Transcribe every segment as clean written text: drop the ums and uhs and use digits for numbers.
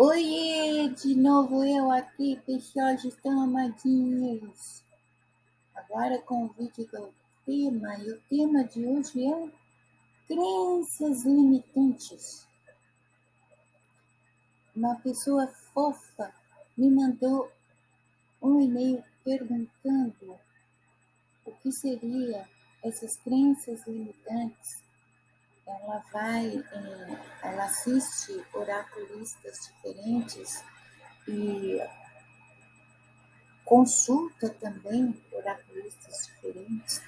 Oiê, de novo eu aqui, pessoal, estão amadinhos. Agora com o vídeo do tema, e o tema de hoje é crenças limitantes. Uma pessoa fofa me mandou um e-mail perguntando o que seriam essas crenças limitantes. Ela assiste oraculistas diferentes e consulta também oraculistas diferentes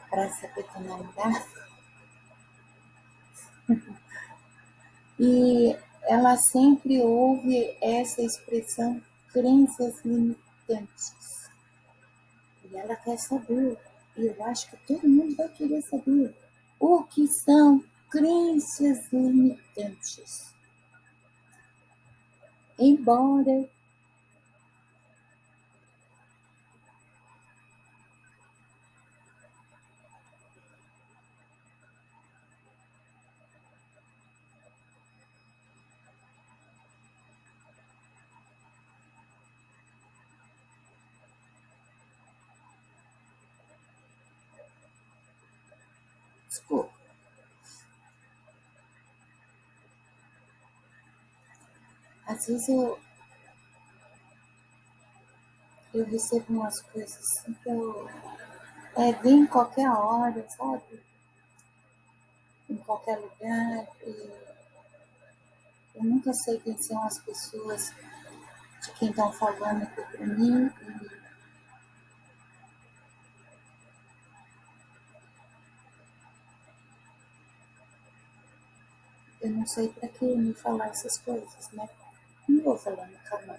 para saber canalizar. E ela sempre ouve essa expressão crenças limitantes. E ela quer saber, e eu acho que todo mundo vai querer saber, o que são crenças limitantes. Embora desculpa, às vezes eu recebo umas coisas assim que vem em qualquer hora, sabe? Em qualquer lugar. E eu nunca sei quem são as pessoas de quem estão falando aqui para mim. E eu não sei para que me falar essas coisas, né? Não vou falar no canal.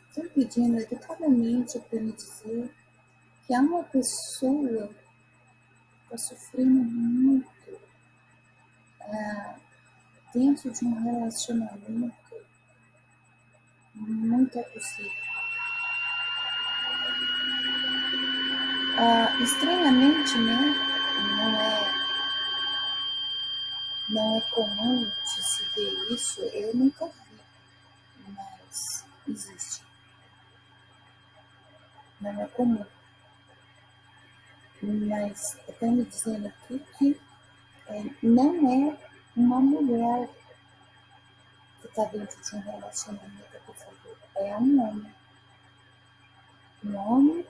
Estou pedindo educadamente para me dizer que há uma pessoa que está sofrendo muito dentro de um relacionamento muito abusivo. Estranhamente, né? Não é comum de se ver isso, eu nunca vi, mas existe. Não é comum. Mas estão me dizendo aqui que não é uma mulher que está dentro de um relacionamento abusador, é um homem. Um homem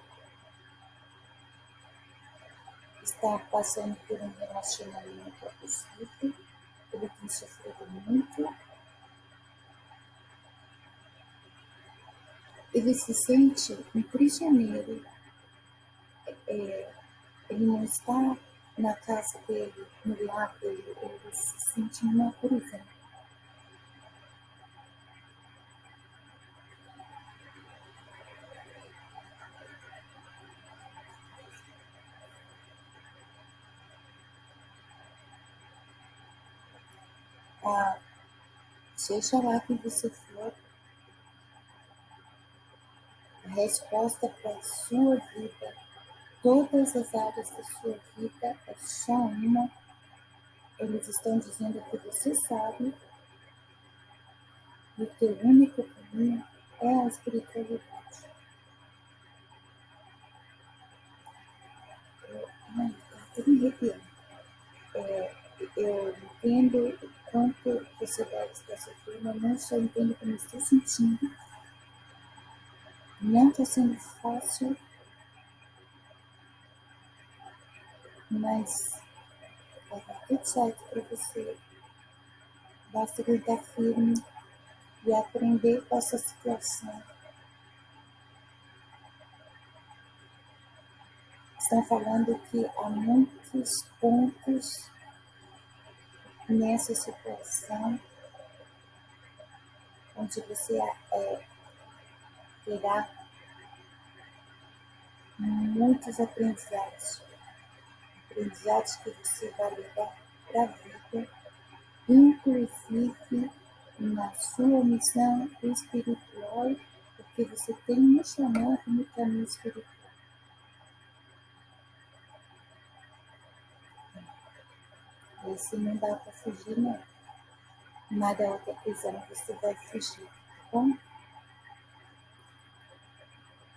está passando por um relacionamento abusivo, ele tem sofrido muito, ele se sente um prisioneiro, ele não está na casa dele, no lar dele, ele se sente numa prisão. Seja lá quem você for, a resposta para a sua vida, todas as áreas da sua vida, é só uma. Eles estão dizendo que você sabe e o teu único caminho é a espiritualidade. Estou me arrepiando. Eu entendo o quanto você deve estar sofrendo, eu não só entendo como estou sentindo. Não está sendo fácil, mas vai dar tudo certo para você. Basta aguentar firme e aprender com essa situação. Estão falando que há muitos pontos nessa situação onde você terá muitos aprendizados que você vai levar para a vida, inclusive na sua missão espiritual porque você tem um chamado no caminho espiritual. Esse não dá para fugir, não. Nada outra prisão você vai fugir, tá bom?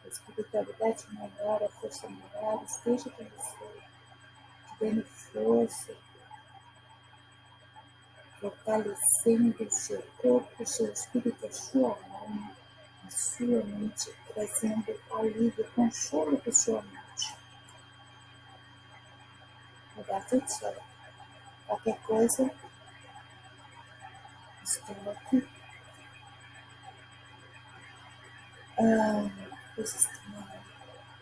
A espiritualidade maior, a força maior, esteja com você, te dando força, fortalecendo o seu corpo, o seu espírito, a sua alma, a sua mente, trazendo alívio, consolo para a sua mente. Vai dar tudo certo. Qualquer coisa, estou aqui. Coisas que não,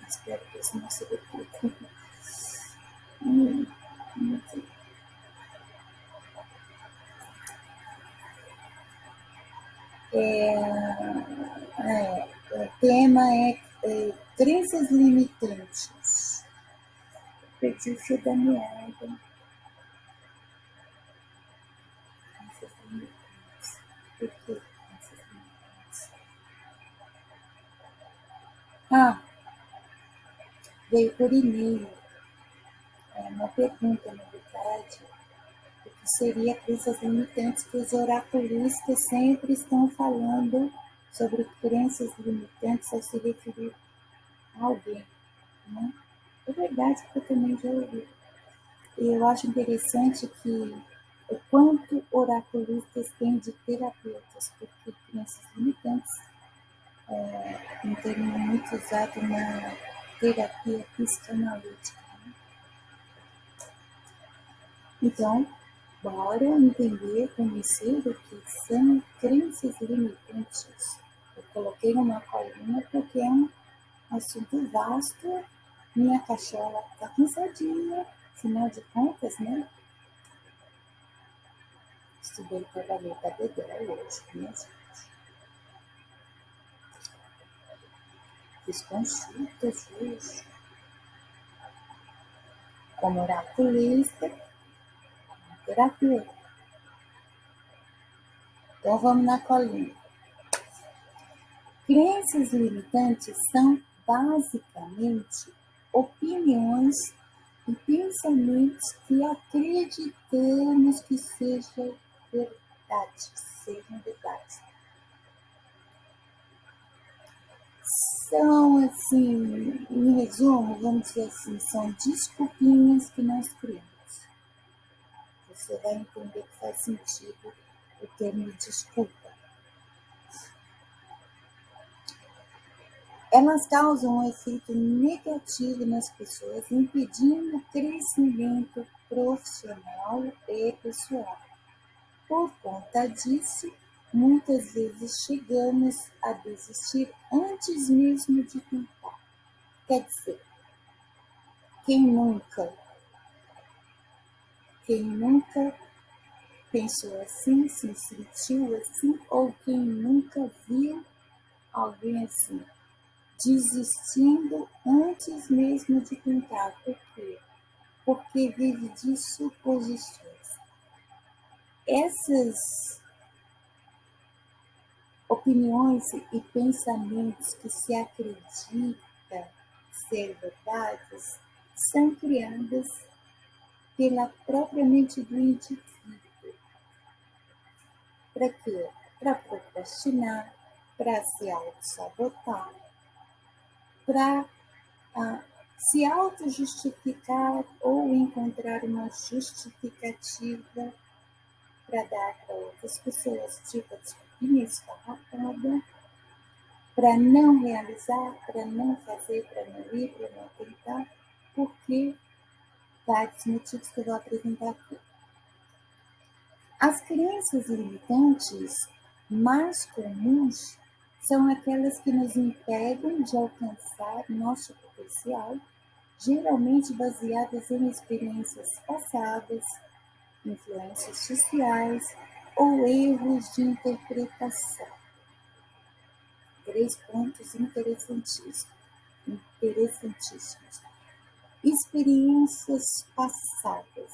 espero que isso não se repita. O tema é crenças limitantes. Perdi o fio da meada. Crenças limitantes. Por que crenças limitantes? Veio por e-mail. Uma pergunta, na verdade. O que seria crenças limitantes, que os oraculistas sempre estão falando sobre crenças limitantes ao se referir a alguém, né? É verdade que eu também já ouvi. E eu acho interessante que o quanto oraculistas têm de terapeutas, porque crenças limitantes é um termo muito usado na terapia psicanalítica. Né? Então, bora entender, conhecer o que são crenças limitantes. Eu coloquei numa colinha porque é um assunto vasto. Minha cachola está cansadinha, afinal de contas, né? Estudei para valer da Dedé hoje, né, gente? Fiz consultas hoje, como oraculista, terapeuta. Então vamos na colinha. Crenças limitantes são basicamente opiniões e pensamentos que acreditamos que sejam verdade. São, assim, em resumo, vamos dizer assim, são desculpinhas que nós criamos. Você vai entender que faz sentido o termo desculpa. Elas causam um efeito negativo nas pessoas, impedindo o crescimento profissional e pessoal. Por conta disso, muitas vezes chegamos a desistir antes mesmo de tentar. Quer dizer, quem nunca pensou assim, se sentiu assim, ou quem nunca viu alguém assim, desistindo antes mesmo de tentar. Por quê? Porque vive de suposições. Essas opiniões e pensamentos que se acredita ser verdades são criadas pela própria mente do indivíduo. Para quê? Para procrastinar, para se auto-sabotar, para se auto-justificar ou encontrar uma justificativa para dar para outras pessoas, tipo a desculpinha esfarrapada, para não realizar, para não fazer, para não ir, para não tentar, porque vários motivos que eu vou apresentar aqui. As crenças limitantes mais comuns são aquelas que nos impedem de alcançar nosso potencial, geralmente baseadas em experiências passadas, influências sociais ou erros de interpretação. 3 pontos interessantíssimos. Experiências passadas.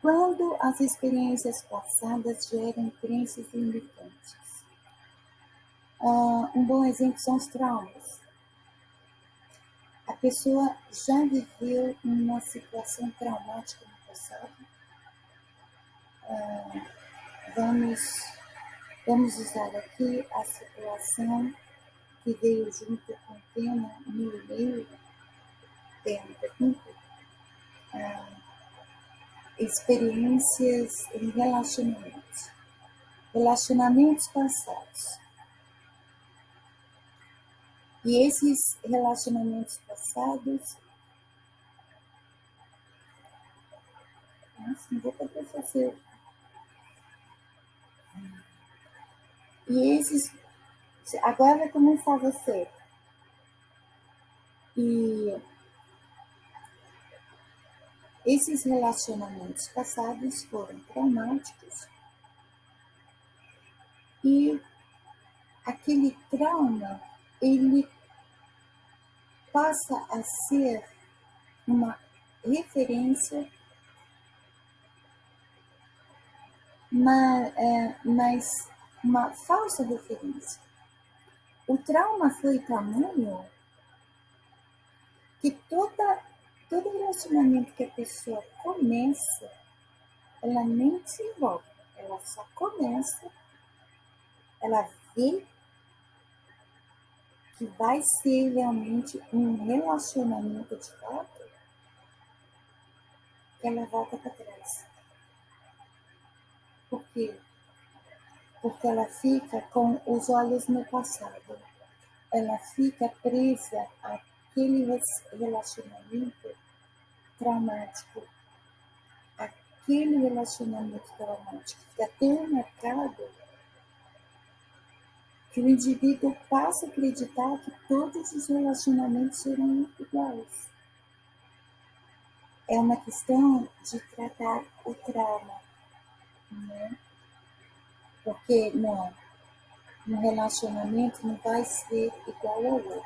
Quando as experiências passadas geram crenças limitantes? Um bom exemplo são os traumas. A pessoa já viveu uma situação traumática no passado. Vamos usar aqui a situação que veio junto com o tema no e-mail, tema pergunta, experiências em relacionamentos passados. E esses relacionamentos passados, nossa, não vou poder fazer. E esses, agora vai começar você. E esses relacionamentos passados foram traumáticos e aquele trauma, ele passa a ser uma referência, mas uma falsa referência. O trauma foi tamanho que todo relacionamento que a pessoa começa, ela nem se envolve, ela só começa, ela vê que vai ser realmente um relacionamento de fato, que ela volta para trás. Por quê? Porque ela fica com os olhos no passado. Ela fica presa àquele relacionamento traumático. Aquele relacionamento traumático fica tão marcado que o indivíduo passa a acreditar que todos os relacionamentos serão iguais. É uma questão de tratar o trauma, né? Porque no relacionamento não vai ser igual ao outro.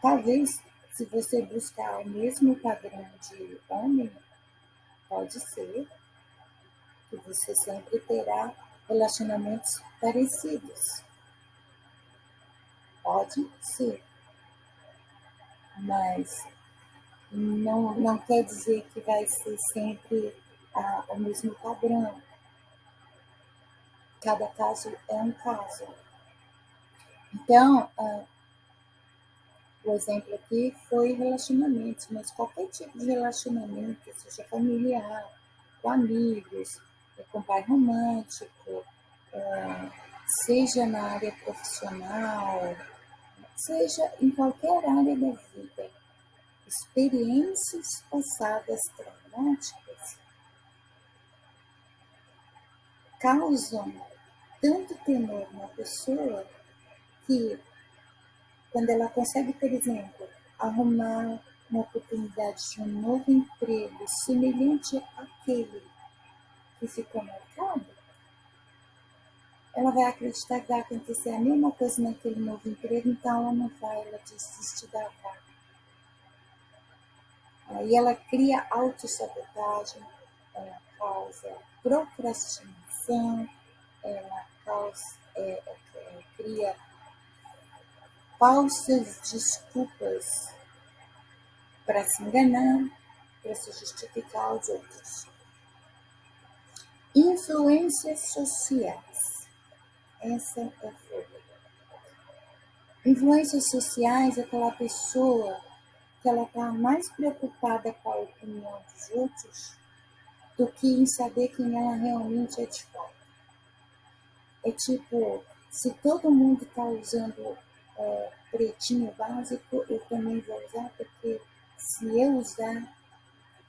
Talvez, se você buscar o mesmo padrão de homem, pode ser que você sempre terá relacionamentos parecidos. Pode ser. Mas não quer dizer que vai ser sempre o mesmo padrão. Cada caso é um caso. Então, o exemplo aqui foi relacionamentos, mas qualquer tipo de relacionamento, seja familiar, com amigos, com pai romântico, seja na área profissional, seja em qualquer área da vida, experiências passadas traumáticas causam tanto temor na pessoa que, quando ela consegue, por exemplo, arrumar uma oportunidade de um novo emprego semelhante àquele que ficou marcado, ela vai acreditar que vai acontecer a mesma coisa naquele novo emprego, então ela não vai, ela desiste da vaga. Aí ela cria autossabotagem, ela causa procrastinação, ela cria falsas desculpas para se enganar, para se justificar aos outros. Influências sociais. Essa é a forma. Influências sociais é aquela pessoa que ela está mais preocupada com a opinião dos outros do que em saber quem ela realmente é de fato. É tipo, se todo mundo está usando pretinho básico, eu também vou usar, porque se eu usar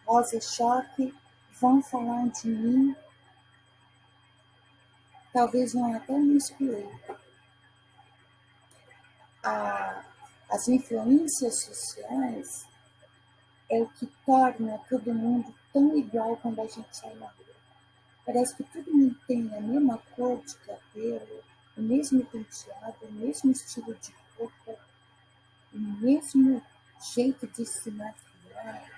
rosa choque, vão falar de mim, talvez vão até me excluir. As influências sociais é o que torna todo mundo tão igual quando a gente sai na rua. Parece que todo mundo tem a mesma cor de cabelo, o mesmo penteado, o mesmo estilo de roupa, o mesmo jeito de se maquiar.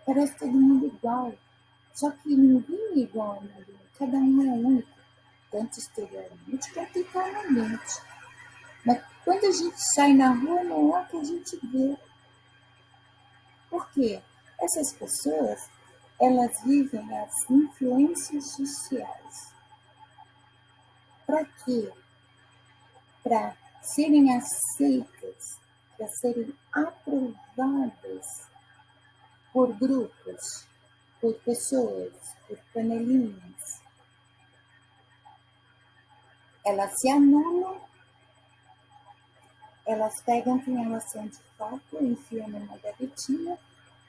Parece todo mundo igual. Só que ninguém é igual a ninguém, cada um é único. tanto exteriormente quanto internamente. Mas quando a gente sai na rua, não é o que a gente vê. Por quê? Essas pessoas, elas vivem as influências sociais. Para quê? Para serem aceitas, para serem aprovadas por grupos, por pessoas, por panelinhas. Elas se anulam, elas pegam quem elas são de fato, enfiam numa gavetinha,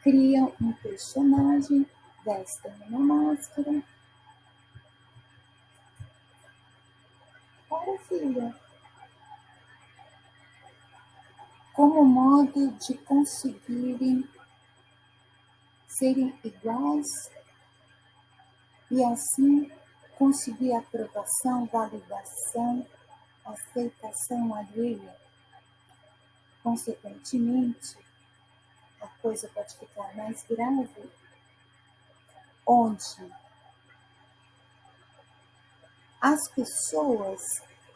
criam um personagem, vestem uma máscara. Para, filha, como modo de conseguirem serem iguais e assim conseguir aprovação, validação, aceitação alheia. Consequentemente, a coisa pode ficar mais grave, onde as pessoas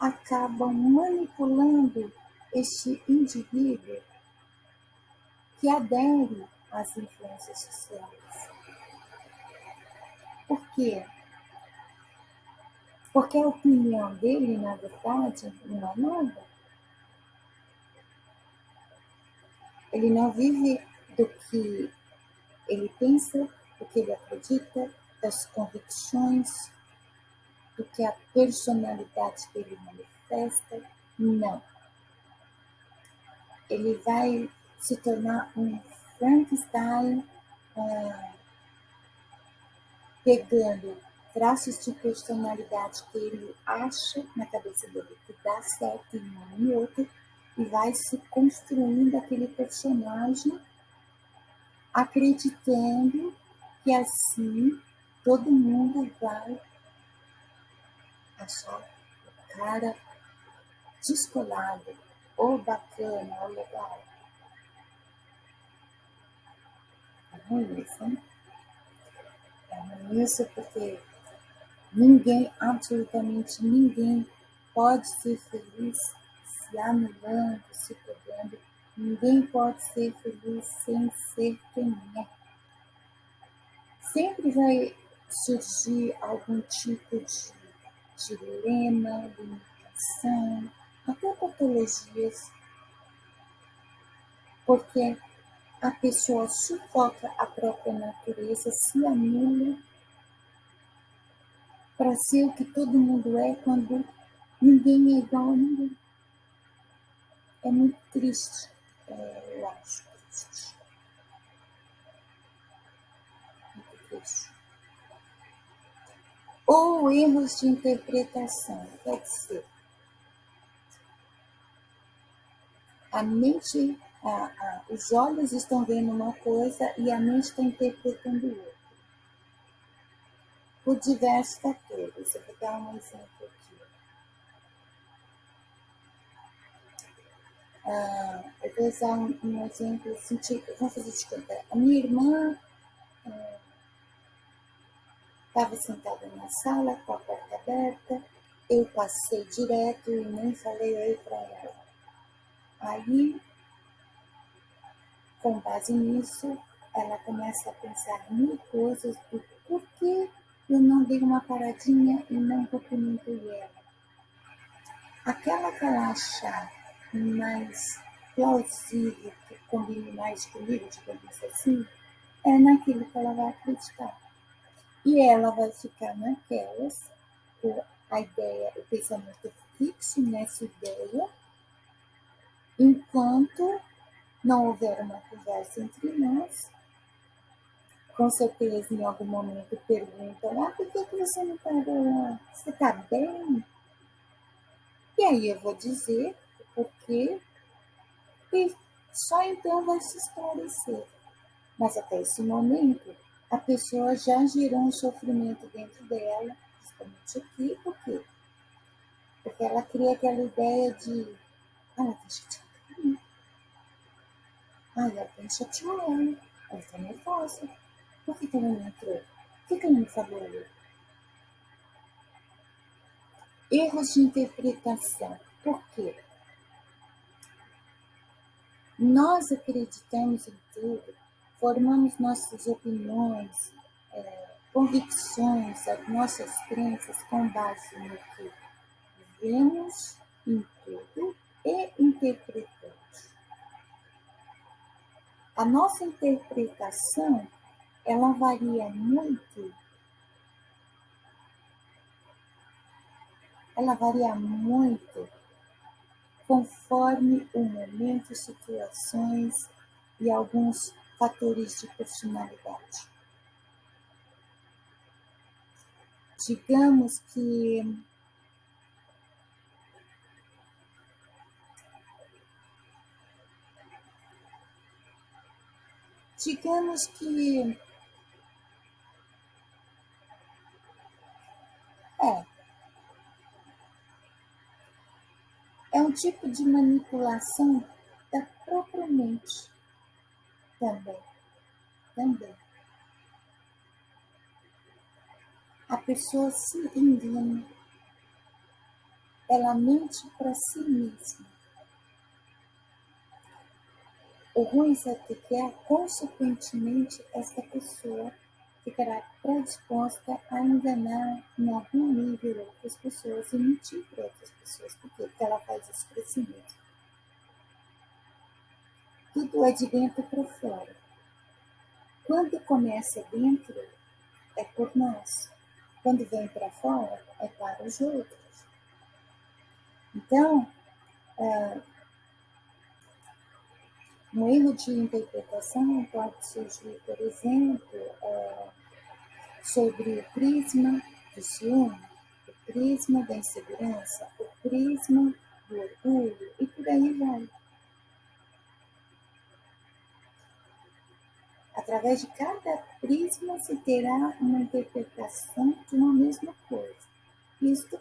acabam manipulando este indivíduo que adere às influências sociais. Por quê? Porque a opinião dele, na verdade, não é nada. Ele não vive do que ele pensa, do que ele acredita, das convicções, do que a personalidade dele manifesta. Não. Ele vai se tornar um Frankenstein, pegando traços de personalidade que ele acha na cabeça dele que dá certo em um e outro, e vai se construindo aquele personagem, acreditando que assim todo mundo vai achar o cara descolado, ou bacana, ou legal. É ruim isso, né? É ruim isso porque ninguém, absolutamente ninguém, pode ser feliz se anulando, se pegando. Ninguém pode ser feliz sem ser quem é. Sempre vai surgir algum tipo de dilema, limitação, até patologias, porque a pessoa sufoca a própria natureza, se anula para ser o que todo mundo é, quando ninguém é igual a ninguém. É muito triste, eu acho triste. Muito triste. Ou erros de interpretação, quer dizer, a mente, os olhos estão vendo uma coisa e a mente está interpretando outra. Por diversos fatores. Eu vou dar um exemplo aqui. Eu vou usar um exemplo assim, vamos fazer de conta. A minha irmã estava sentada na sala com a porta aberta, eu passei direto e nem falei oi para ela. Aí, com base nisso, ela começa a pensar mil coisas do porquê eu não dei uma paradinha e não cumprimentei ela. Aquela que ela achar mais plausível, que combine mais comigo, digamos assim, é naquilo que ela vai acreditar. E ela vai ficar naquelas, com a ideia, o pensamento fixo nessa ideia, enquanto não houver uma conversa entre nós. Com certeza, em algum momento, perguntam: por que você não parou lá? Você está bem? E aí eu vou dizer o porquê, e só então vai se esclarecer. Mas até esse momento, a pessoa já gerou um sofrimento dentro dela, principalmente aqui, por quê? Porque ela cria aquela ideia de: ela está chateada. Ela tem chateou ela está nervosa. Por que ela não entrou? Por que ela não falou? Erros de interpretação. Por quê? Nós acreditamos em tudo, formamos nossas opiniões, convicções, as nossas crenças com base no que vemos em tudo e interpretamos. A nossa interpretação, ela varia muito. Ela varia muito conforme o momento, situações e alguns fatores de personalidade. Digamos que é um tipo de manipulação da própria mente também. A pessoa se engana, ela mente para si mesma. O ruim é que, consequentemente, esta pessoa ficará predisposta a enganar em algum nível outras pessoas e mentir para outras pessoas. Por quê? Porque ela faz isso para si mesma. Tudo é de dentro para fora. Quando começa dentro, é por nós. Quando vem para fora, é para os outros. Então, um erro de interpretação pode surgir, por exemplo, sobre o prisma do ciúme, o prisma da insegurança, o prisma do orgulho e por aí vai. Através de cada prisma se terá uma interpretação de uma mesma coisa. Isto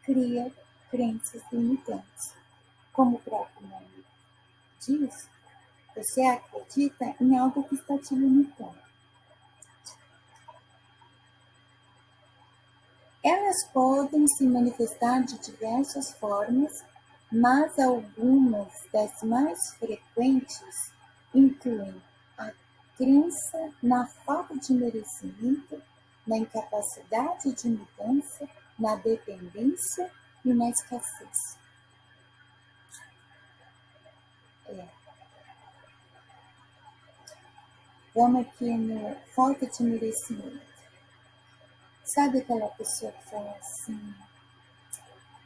cria crenças limitantes. Como o próprio nome diz, você acredita em algo que está te limitando. Elas podem se manifestar de diversas formas, mas algumas das mais frequentes incluem a crença na falta de merecimento, na incapacidade de mudança, na dependência e na escassez. Vamos aqui no falta de merecimento. Sabe aquela pessoa que fala assim,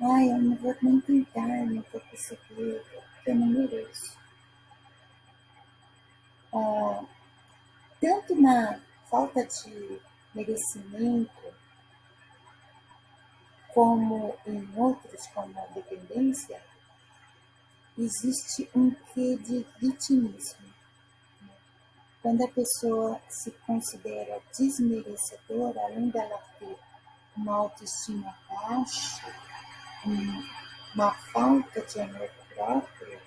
eu não vou nem tentar, não vou conseguir, porque eu não mereço. Tanto na falta de merecimento, como em outros, como a dependência, existe um quê de vitimismo. Quando a pessoa se considera desmerecedora, além dela ter uma autoestima baixa, uma falta de amor próprio,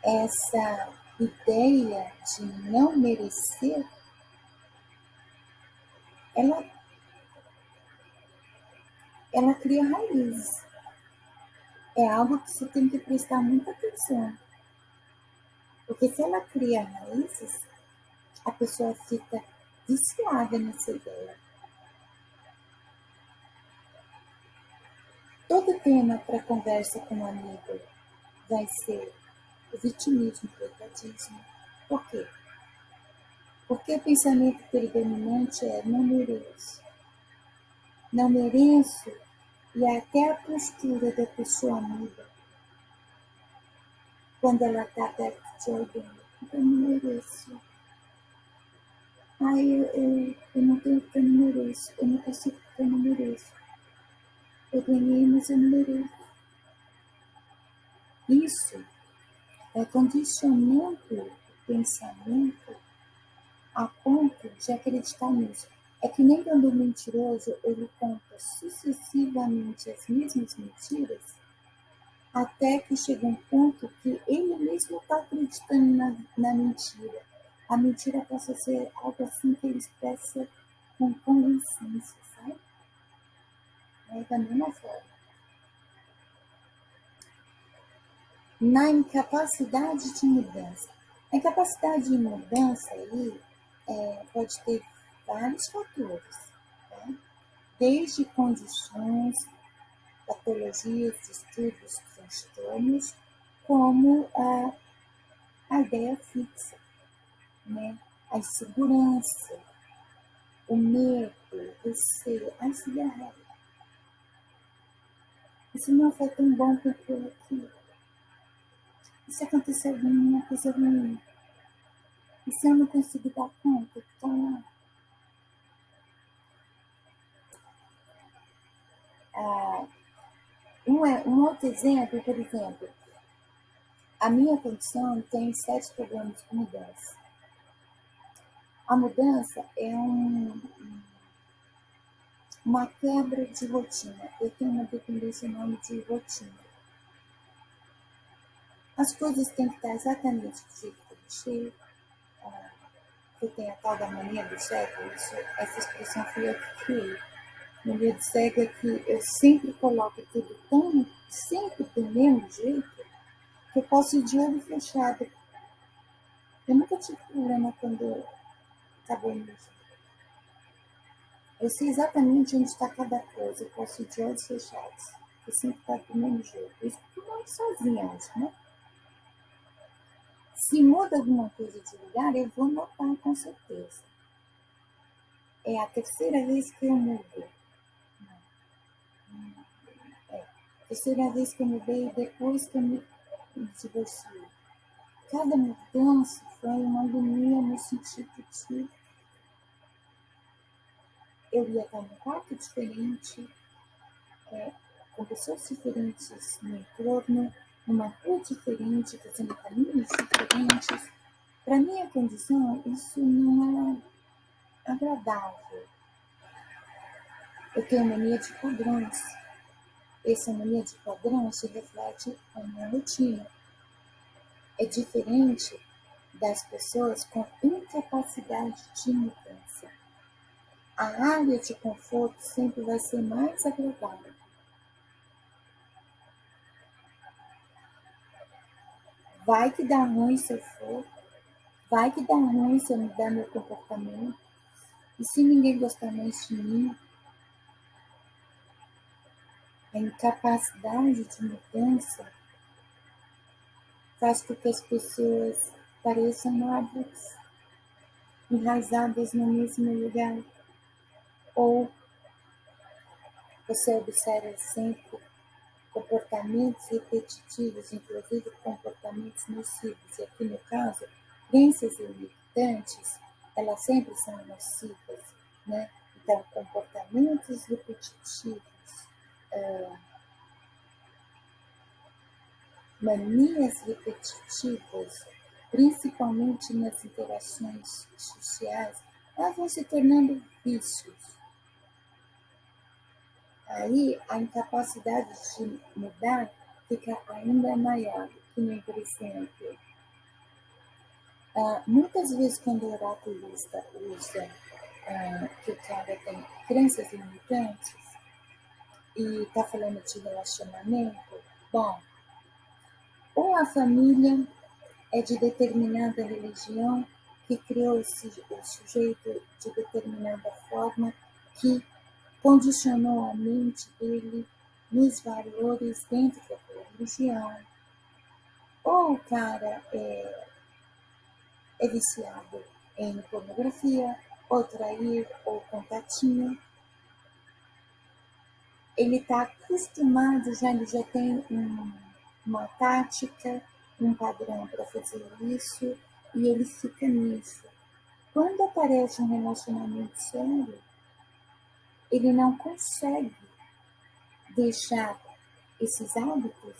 essa ideia de não merecer, ela cria raízes. É algo que você tem que prestar muita atenção. Porque se ela cria raízes, a pessoa fica viciada nessa ideia. Todo tema para conversa com um amigo vai ser o vitimismo, o coitadismo. Por quê? Porque o pensamento predominante é não mereço. Não mereço, e até a postura da pessoa muda quando ela está perto de alguém. Eu não mereço. Eu não tenho porque eu não mereço. Eu não consigo porque eu não mereço. Eu ganhei, mas eu não mereço. Isso é condicionando o pensamento a ponto de acreditar nisso. É que nem quando o mentiroso ele conta sucessivamente as mesmas mentiras, até que chega um ponto que ele mesmo está acreditando na mentira. A mentira passa a ser algo assim que ele expressa com convincência, sabe? é da mesma forma. Na incapacidade de mudança. A incapacidade de mudança aí pode ter vários fatores, tá? Desde condições, patologias, distúrbios, transtornos, como a ideia fixa, né? A insegurança, o medo, o receio, a cigarra. Isso não foi tão bom quanto aquilo. E se acontecer alguma coisa ruim? E se eu não conseguir dar conta? Então, um outro exemplo, por exemplo, a minha condição tem 7 problemas com mudança. A mudança é uma quebra de rotina. Eu tenho uma dependência enorme de rotina. As coisas têm que estar exatamente do jeito que eu deixei. Eu tenho a tal da mania do cego. Essa expressão fui eu que criei. Mania do cego é que eu sempre coloco tudo tão, sempre do mesmo jeito, que eu posso ir de olho fechado. Eu nunca tive problema quando acabou isso. Eu sei exatamente onde está cada coisa, eu posso ir de olhos fechados. Eu sempre está do mesmo jeito. Isso porque eu moro sozinha, acho, né? Se muda alguma coisa de lugar, eu vou notar com certeza. É a terceira vez que eu mudo. A terceira vez que eu mudei depois que eu me divorciei. Cada mudança foi uma agonia no sentido de eu ia estar num quarto diferente, com pessoas diferentes no entorno, numa rua diferente, fazendo caminhos diferentes. Para minha condição, isso não é agradável. Eu tenho mania de padrões. Essa mania de padrão se reflete na minha rotina. É diferente das pessoas com incapacidade de mudança. A área de conforto sempre vai ser mais agradável. Vai que dá ruim se eu for, vai que dá ruim se eu mudar meu comportamento, e se ninguém gostar mais de mim, a incapacidade de mudança faz com que as pessoas pareçam árvores, enraizadas no mesmo lugar, ou você observa sempre comportamentos repetitivos, inclusive comportamentos nocivos. E aqui no caso, crenças limitantes, elas sempre são nocivas, né? Então, comportamentos repetitivos, manias repetitivas, principalmente nas interações sociais, elas vão se tornando vícios. Aí a incapacidade de mudar fica ainda maior, que nem, por exemplo, muitas vezes quando o oraculista usa que o cara tem crenças limitantes e está falando de relacionamento, bom, ou a família é de determinada religião que criou o sujeito de determinada forma que condicionou a mente dele nos valores dentro daquela religião. Ou o cara é viciado em pornografia, ou trair, ou contatinho. Ele está acostumado, ele já tem uma tática, um padrão para fazer isso, e ele fica nisso. Quando aparece um relacionamento sério, ele não consegue deixar esses hábitos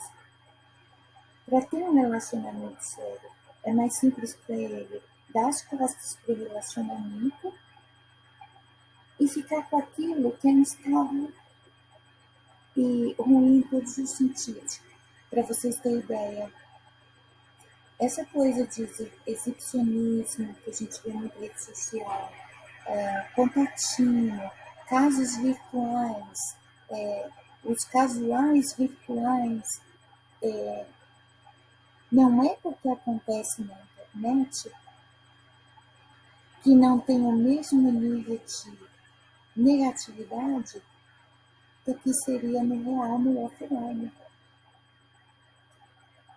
para ter um relacionamento sério. É mais simples para ele dar as costas para o relacionamento e ficar com aquilo que é instável e ruim em todos os sentidos. Para vocês terem ideia, essa coisa de exibicionismo que a gente vê na rede social, contatinho, casos virtuais, os casuais virtuais, não é porque acontece na internet que não tem o mesmo nível de negatividade do que seria no real, no offline.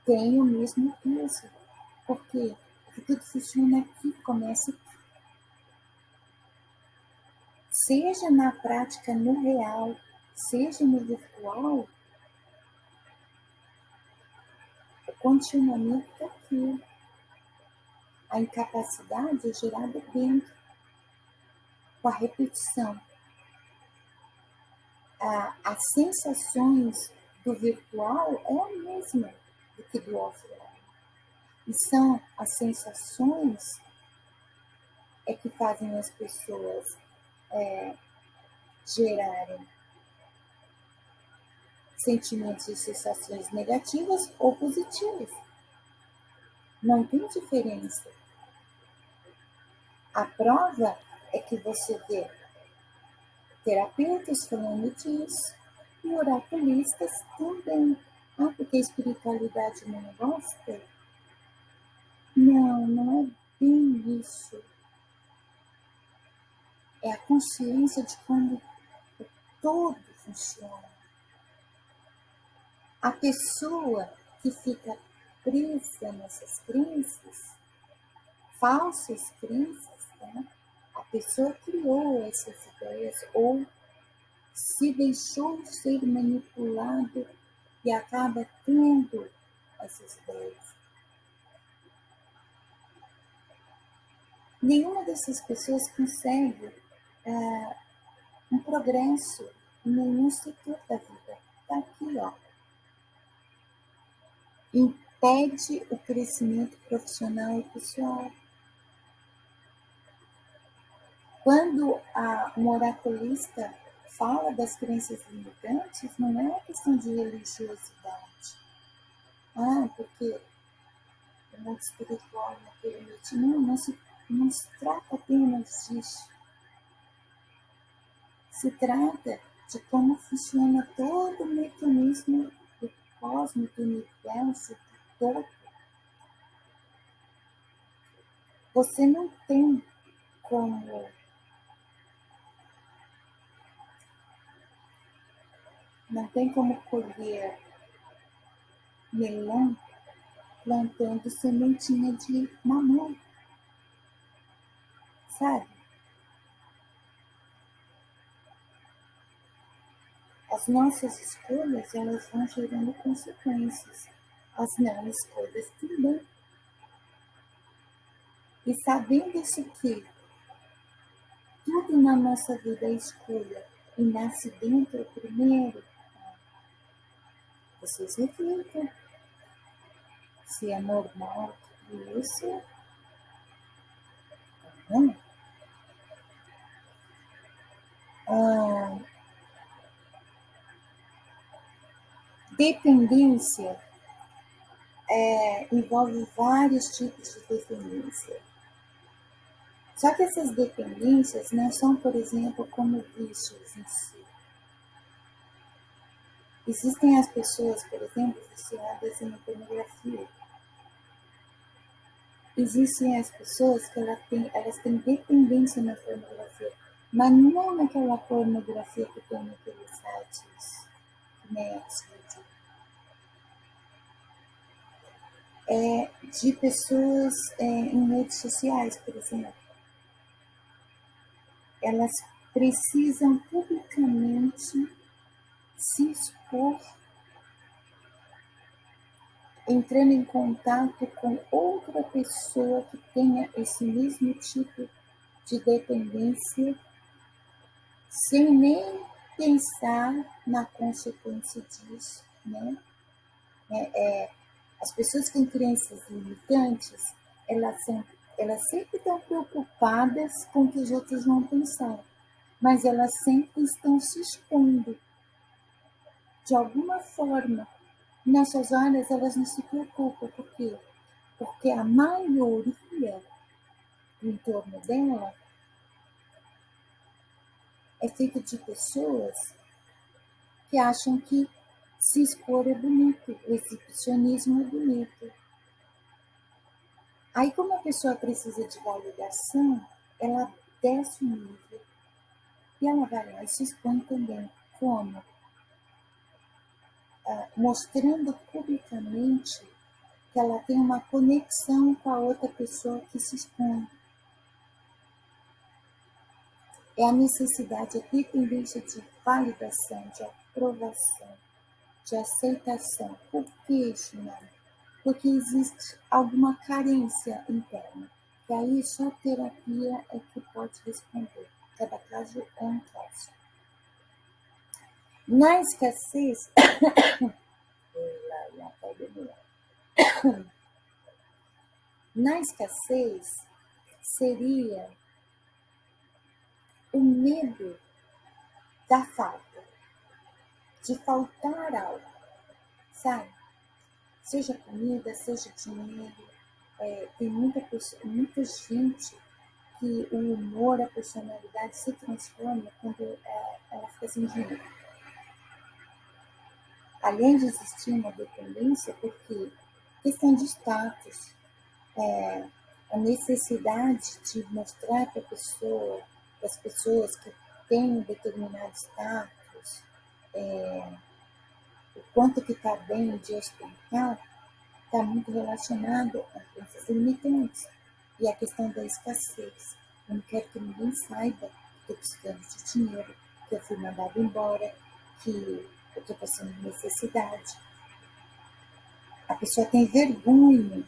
Tem o mesmo peso. Por quê? Porque tudo funciona aqui, começa aqui. Seja na prática, no real, seja no virtual, o condicionamento está aqui. A incapacidade é gerada dentro, com a repetição. As sensações do virtual é a mesma do que do offline. E são as sensações que fazem as pessoas gerarem sentimentos e sensações negativas ou positivas. Não tem diferença. A prova é que você vê terapeutas falando disso e oraculistas também. Porque a espiritualidade não gosta? Não, não é bem isso. É a consciência de como o todo funciona. A pessoa que fica presa nessas crenças, falsas crenças, né? A pessoa criou essas ideias ou se deixou ser manipulado e acaba tendo essas ideias. Nenhuma dessas pessoas consegue um progresso em nenhum setor da vida. Está aqui, ó. Impede o crescimento profissional e pessoal. Quando um oraculista fala das crenças limitantes, não é uma questão de religiosidade. Porque o mundo espiritual não permite. Não se trata apenas disso. Se trata de como funciona todo o mecanismo do cosmos, do universo, do todo. Você não tem como colher melão plantando sementinha de mamão, sabe? As nossas escolhas, elas vão gerando consequências. As não escolhas também. E sabendo isso que tudo na nossa vida é escolha e nasce dentro primeiro, vocês reflitam se é normal tudo isso. Não. Dependência envolve vários tipos de dependência. Só que essas dependências não são, por exemplo, como vícios em si. Existem as pessoas, por exemplo, viciadas em pornografia. Existem as pessoas que elas têm dependência na pornografia, mas não naquela pornografia que tem naqueles sites, Netflix. De pessoas em redes sociais, por exemplo. Elas precisam publicamente se expor, entrando em contato com outra pessoa que tenha esse mesmo tipo de dependência, sem nem pensar na consequência disso, né? As pessoas com crenças limitantes, elas sempre estão preocupadas com o que os outros vão pensar, mas elas sempre estão se expondo de alguma forma. Nessas áreas elas não se preocupam. Por quê? Porque a maioria do entorno dela é feita de pessoas que acham que se expor é bonito, o exibicionismo é bonito. Aí, como a pessoa precisa de validação, ela desce o nível e ela vai lá e se expõe também. Como? Mostrando publicamente que ela tem uma conexão com a outra pessoa que se expõe. É a necessidade, a dependência de validação, de aprovação, de aceitação. Por que, Shimara? Porque existe alguma carência interna. E aí só a terapia é que pode responder. Cada caso é um caso. Na escassez, na escassez seria o medo da falta, de faltar algo, sabe? Seja comida, seja dinheiro. Tem muita gente que o humor, a personalidade se transforma quando ela fica sem dinheiro. Além de existir uma dependência, porque questão de status, a necessidade de mostrar para as pessoas que têm um determinado status, o quanto que está bem de ostentar, está muito relacionado a crenças limitantes e a questão da escassez. Eu não quero que ninguém saiba que eu estou precisando de dinheiro, que eu fui mandado embora, que eu estou passando necessidade. A pessoa tem vergonha,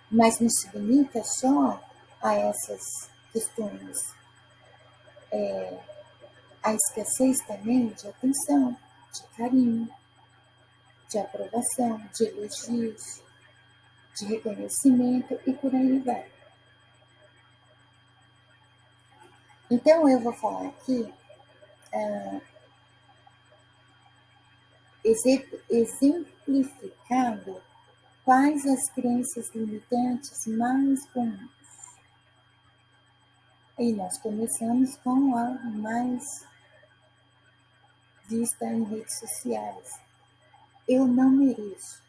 mas não se limita só a essas questões. A escassez também de atenção, de carinho, de aprovação, de elogios, de reconhecimento e por aí vai. Então eu vou falar aqui exemplificando quais as crenças limitantes mais comuns. E nós começamos com a mais vista em redes sociais. Eu não mereço.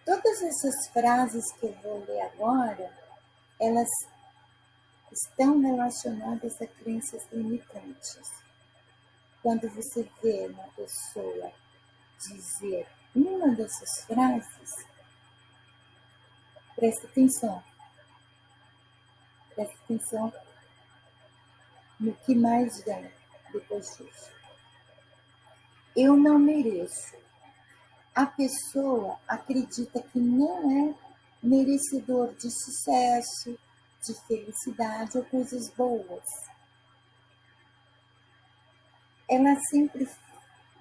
Todas essas frases que eu vou ler agora, elas estão relacionadas a crenças limitantes. Quando você vê uma pessoa dizer uma dessas frases, presta atenção. Presta atenção no que mais vem depois disso. Eu não mereço. A pessoa acredita que não é merecedor de sucesso, de felicidade ou coisas boas. Ela sempre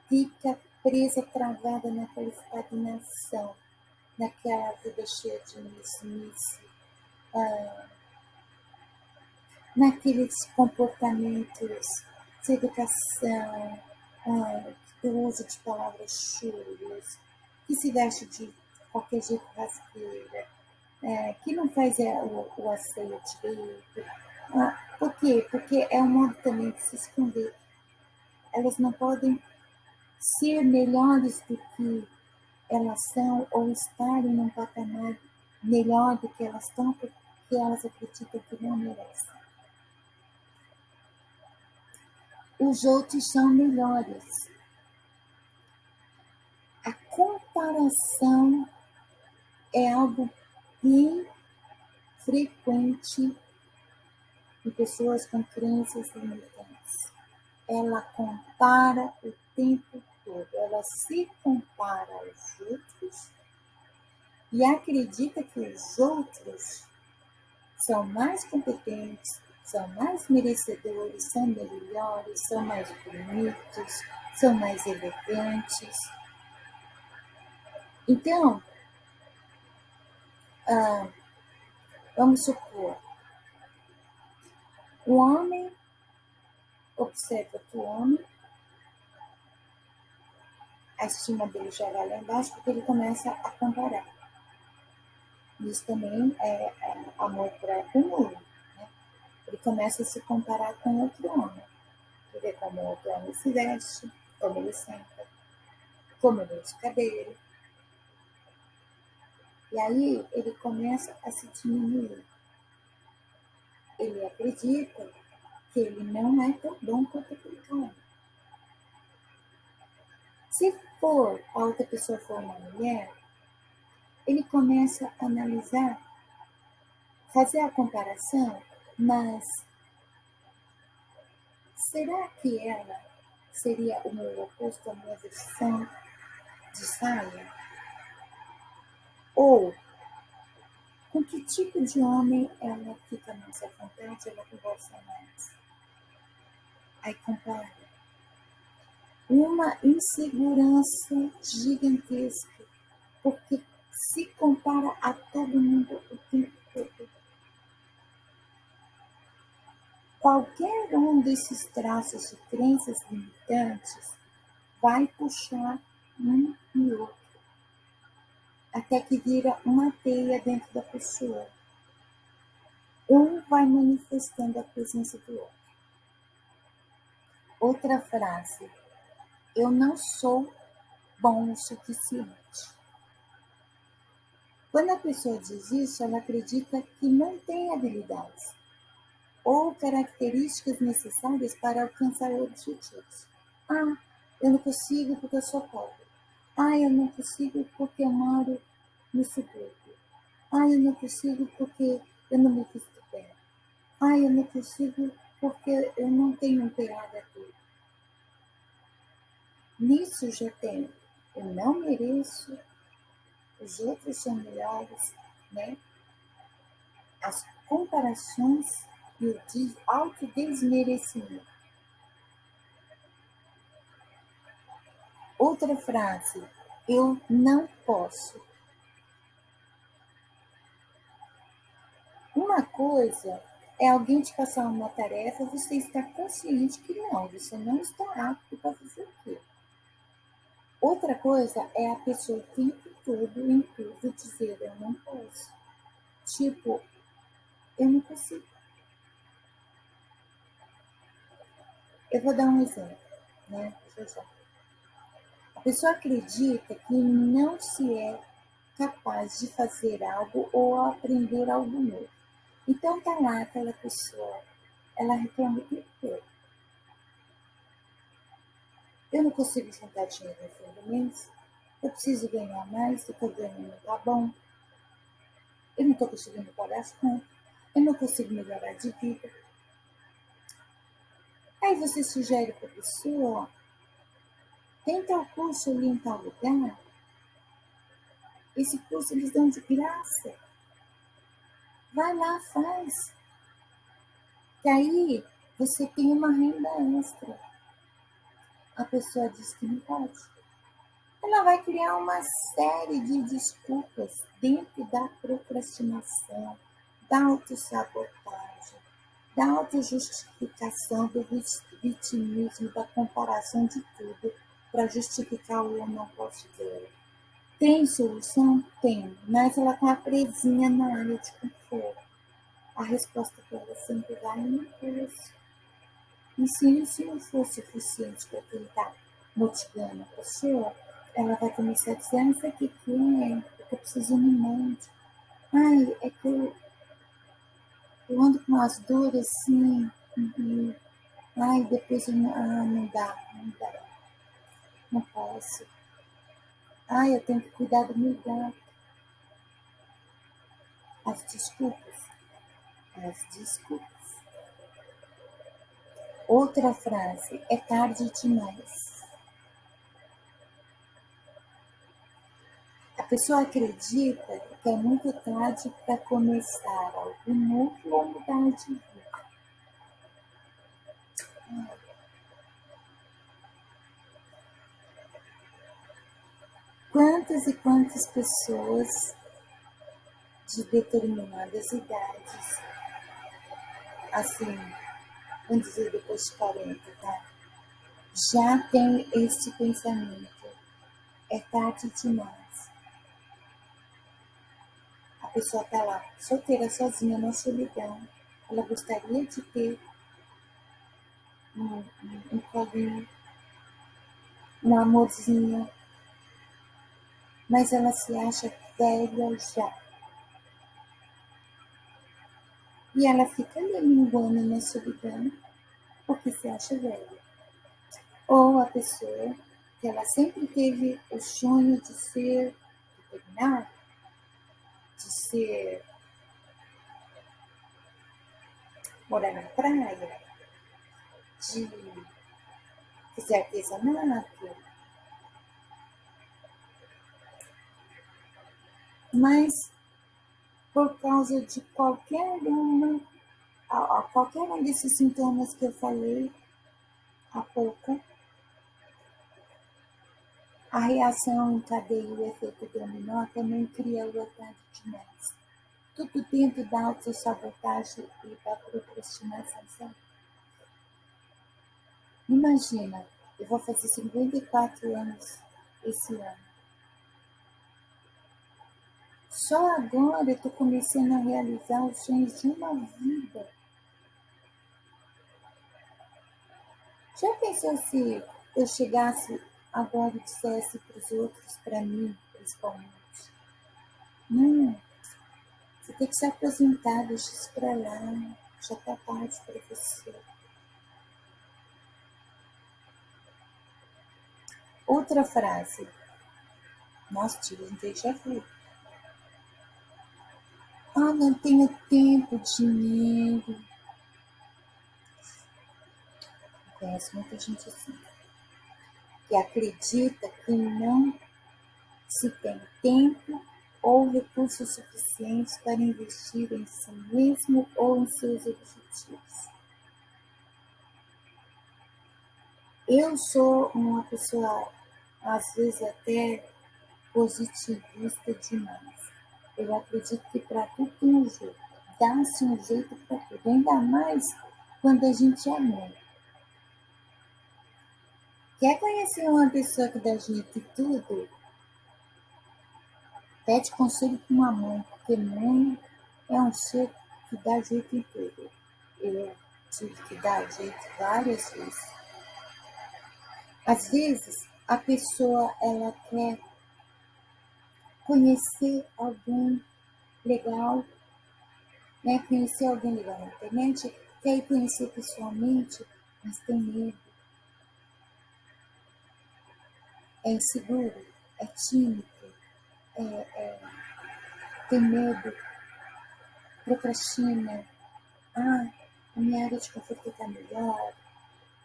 fica presa, travada naquela estagnação, naquela vida cheia de mesmice, naqueles comportamentos de educação, do uso de palavras chulas, que se veste de qualquer jeito rasgueira, que não faz o asseio direito. Por quê? Porque é um modo também de se esconder. Elas não podem ser melhores do que elas são ou estarem num patamar melhor do que elas estão porque elas acreditam que não merecem. Os outros são melhores. A comparação é algo bem frequente em pessoas com crenças limitantes. Ela compara o tempo todo, ela se compara aos outros e acredita que os outros são mais competentes, são mais merecedores, são melhores, são mais bonitos, são mais elegantes. Então, vamos supor, o homem observa que o homem, a estima dele já vai lá embaixo porque ele começa a comparar. Isso também é amor próprio, né? Ele começa a se comparar com outro homem. ver como o outro homem se veste, como ele senta, como ele usa o cabelo. E aí ele começa a se diminuir. Ele acredita que ele não é tão bom quanto aquele cara. Se for a outra pessoa for uma mulher, ele começa a analisar, fazer a comparação, mas será que ela seria o meu oposto, a minha versão de saia? Ou com que tipo de homem ela fica mais à vontade, ela conversa mais? Aí compara. Uma insegurança gigantesca, porque se compara a todo mundo o tempo todo. Qualquer um desses traços de crenças limitantes vai puxar um e outro, até que vira uma teia dentro da pessoa. Um vai manifestando a presença do outro. Outra frase: eu não sou bom o suficiente. Quando a pessoa diz isso, ela acredita que não tem habilidades ou características necessárias para alcançar objetivos. Ah, eu não consigo porque eu sou pobre. Ah, eu não consigo porque eu moro no subúrbio. Ah, eu não consigo porque eu não me visto bem. Ah, eu não consigo porque eu não tenho um PhD. Nisso já tem, eu não mereço, os outros são melhores, né? As comparações e o autodesmerecimento. Outra frase: eu não posso. Uma coisa é alguém te passar uma tarefa, você está consciente que não, você não está apto para fazer aquilo. Outra coisa é a pessoa o tempo todo, em tudo, dizer eu não posso. Tipo, eu não consigo. Eu vou dar um exemplo, né? A pessoa acredita que não se é capaz de fazer algo ou aprender algo novo. Então tá lá aquela pessoa, ela reclama o tempo todo. Eu não consigo juntar dinheiro no fim do mês, eu preciso ganhar mais, o que eu ganho não tá bom, eu não estou conseguindo pagar as contas, eu não consigo melhorar de vida. Aí você sugere para a pessoa, tem tal curso ali em tal lugar, esse curso eles dão de graça, vai lá, faz. Que aí você tem uma renda extra. A pessoa diz que não pode. Ela vai criar uma série de desculpas dentro da procrastinação, da autossabotagem, da autojustificação, do vitimismo, da comparação de tudo para justificar o eu não posso dela. Tem solução? Tem, mas ela está presinha na área de conforto. A resposta para ela sempre vai no curso. E se isso não for suficiente para tentar motivando a pessoa, ela vai começar a dizer, isso aqui que é que eu preciso ir no médico. Ai, é que eu ando com umas dores assim. Uhum. Ai, depois eu não dá, não posso. Ai, eu tenho que cuidar do meu gato. As desculpas. As desculpas. Outra frase, é tarde demais. A pessoa acredita que é muito tarde para começar algo novo ou mudar de vida. Quantas e quantas pessoas de determinadas idades, assim, vamos dizer depois de 40, tá? Já tem esse pensamento. É tarde demais. A pessoa está lá, solteira, sozinha, na solidão. Ela gostaria de ter um carinho, um amorzinho, mas ela se acha velha já. E ela fica ali minguando na solidão porque se acha velha. Ou a pessoa que ela sempre teve o sonho de ser veterinária, de ser morar na praia, de fazer artesanato, mas por causa de qualquer um desses sintomas que eu falei há pouco, a reação em cadeia e o efeito dominó também cria vontade demais. Tudo dentro da autossabotagem e da procrastinação, sabe? Imagina, eu vou fazer 54 anos esse ano. Só agora eu estou começando a realizar os sonhos de uma vida. Já pensou se eu chegasse agora e dissesse para os outros, para mim, principalmente, não, você tem que se aposentar, deixa isso para lá, já está tarde para você. Outra frase, nós tivemos um déjà vu. Ah, não tenho tempo, dinheiro. Conheço muita gente assim, que acredita que não se tem tempo ou recursos suficientes para investir em si mesmo ou em seus objetivos. Eu sou uma pessoa, às vezes, até positivista demais. Eu acredito que para tudo tem um jeito. Dá-se um jeito para tudo. Ainda mais quando a gente é mãe. Quer conhecer uma pessoa que dá jeito em tudo? Pede conselho com uma mãe, porque mãe é um ser que dá jeito em tudo. Eu tive que dar jeito várias vezes. Às vezes, a pessoa ela quer conhecer alguém legal, né? Conhecer alguém legal na internet, quer ir conhecer pessoalmente, mas tem medo, é inseguro, é tímido, tem medo, procrastina. Ah, a minha área de conforto está melhor,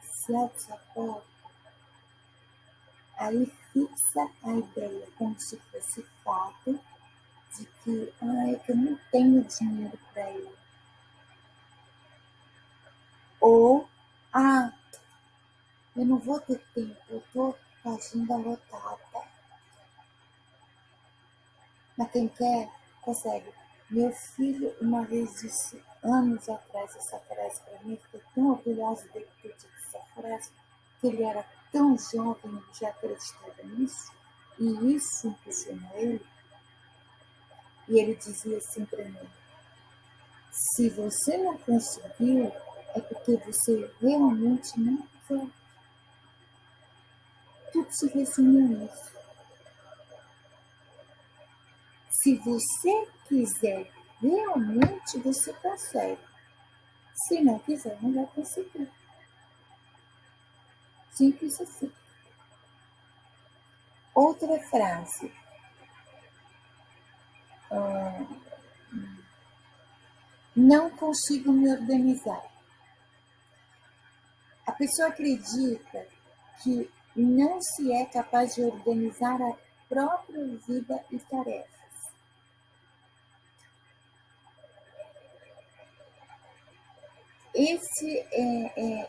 se auto-sabota. Aí fixa a ideia como se fosse fato de que é que eu não tenho dinheiro para ir. Ou, eu não vou ter tempo, eu estou com a agenda lotada. Mas quem quer, consegue. Meu filho uma vez disse, anos atrás, essa frase para mim, fiquei tão orgulhosa dele ter dito essa frase, que ele era tão jovem e já acreditava nisso, e isso impressionou ele. E ele dizia assim para mim, se você não conseguiu, é porque você realmente não quer. Tudo se resume a isso. Se você quiser, realmente você consegue. Se não quiser, não vai conseguir. Simples assim. Outra frase. Não consigo me organizar. A pessoa acredita que não se é capaz de organizar a própria vida e tarefas. Esse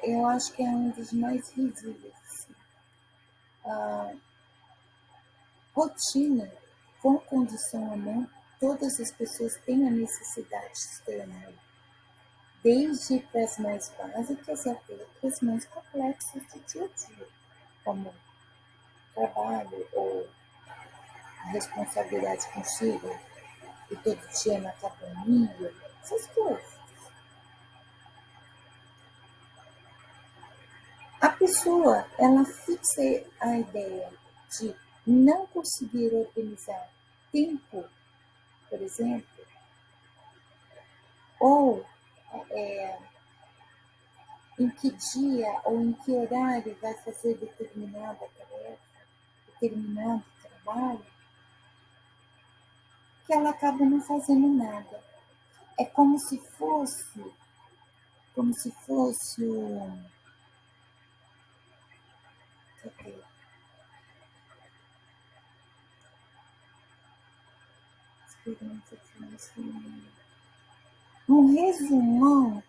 eu acho que é um dos mais visíveis. Rotina, com condição ou não, todas as pessoas têm a necessidade de ter uma, desde para as mais básicas até para as mais complexas do dia a dia, como trabalho ou responsabilidade consigo, e todo dia na academia, essas coisas. pessoa ela fixa a ideia de não conseguir organizar tempo, por exemplo, ou em que dia ou em que horário vai fazer determinada tarefa, determinado trabalho, que ela acaba não fazendo nada. É como se fosse cadê? Um resumão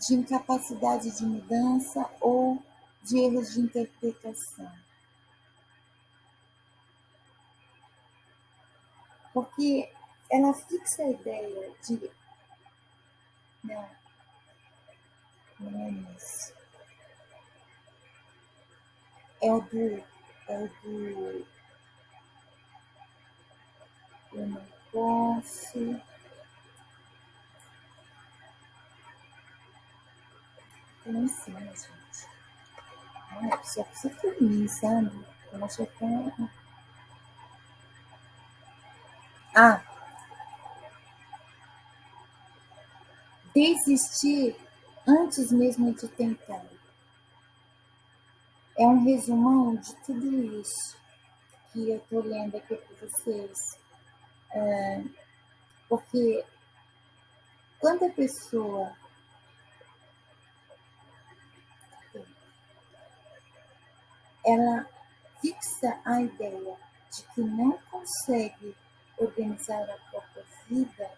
de incapacidade de mudança ou de erros de interpretação. Porque ela fixa a ideia de. Não, não é isso. É o do. Eu não posso. Eu não sei, gente. A pessoa precisa dormir, sabe? Ela já tá. Ah, desistir antes mesmo de tentar. É um resumão de tudo isso que eu estou lendo aqui para vocês. Porque quando a pessoa ela fixa a ideia de que não consegue organizar a própria vida,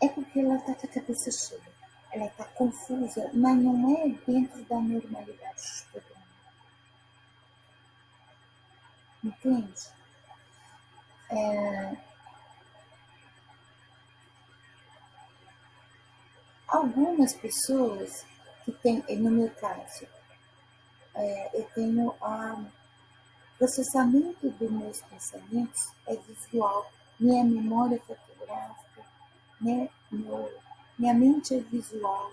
é porque ela está com a cabeça cheia. Ela está confusa, mas não é dentro da normalidade de todo mundo. Entende? Algumas pessoas que têm, no meu caso, eu tenho o processamento dos meus pensamentos é visual, minha memória fotográfica, né? Minha mente é visual.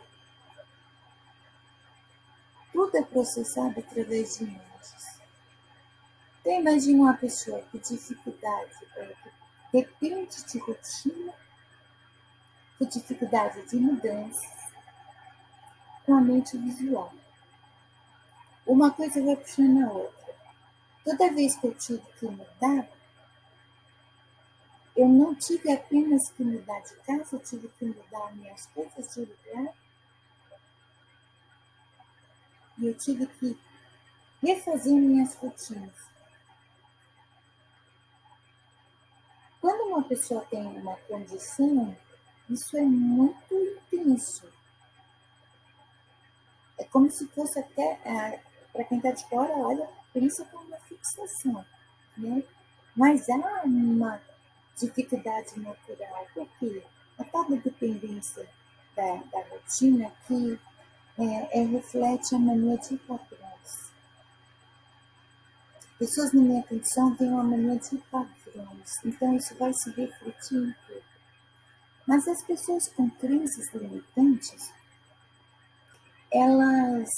Tudo é processado através de imagens. Então, imagina uma pessoa com dificuldade, que depende de rotina, com dificuldade de mudança, com a mente visual. Uma coisa vai puxando a outra. Toda vez que eu tive que mudar, eu não tive apenas que mudar de casa, eu tive que mudar minhas coisas de lugar, e eu tive que refazer minhas rotinas. Quando uma pessoa tem uma condição, isso é muito intenso. É como se fosse até, para quem está de fora, olha, pensa como uma fixação, né? Mas há uma dificuldade natural, porque a tal da dependência da rotina que reflete a mania de padrões. Pessoas na minha condição têm uma mania de padrões, então isso vai se refletir em tudo. Mas as pessoas com crenças limitantes, elas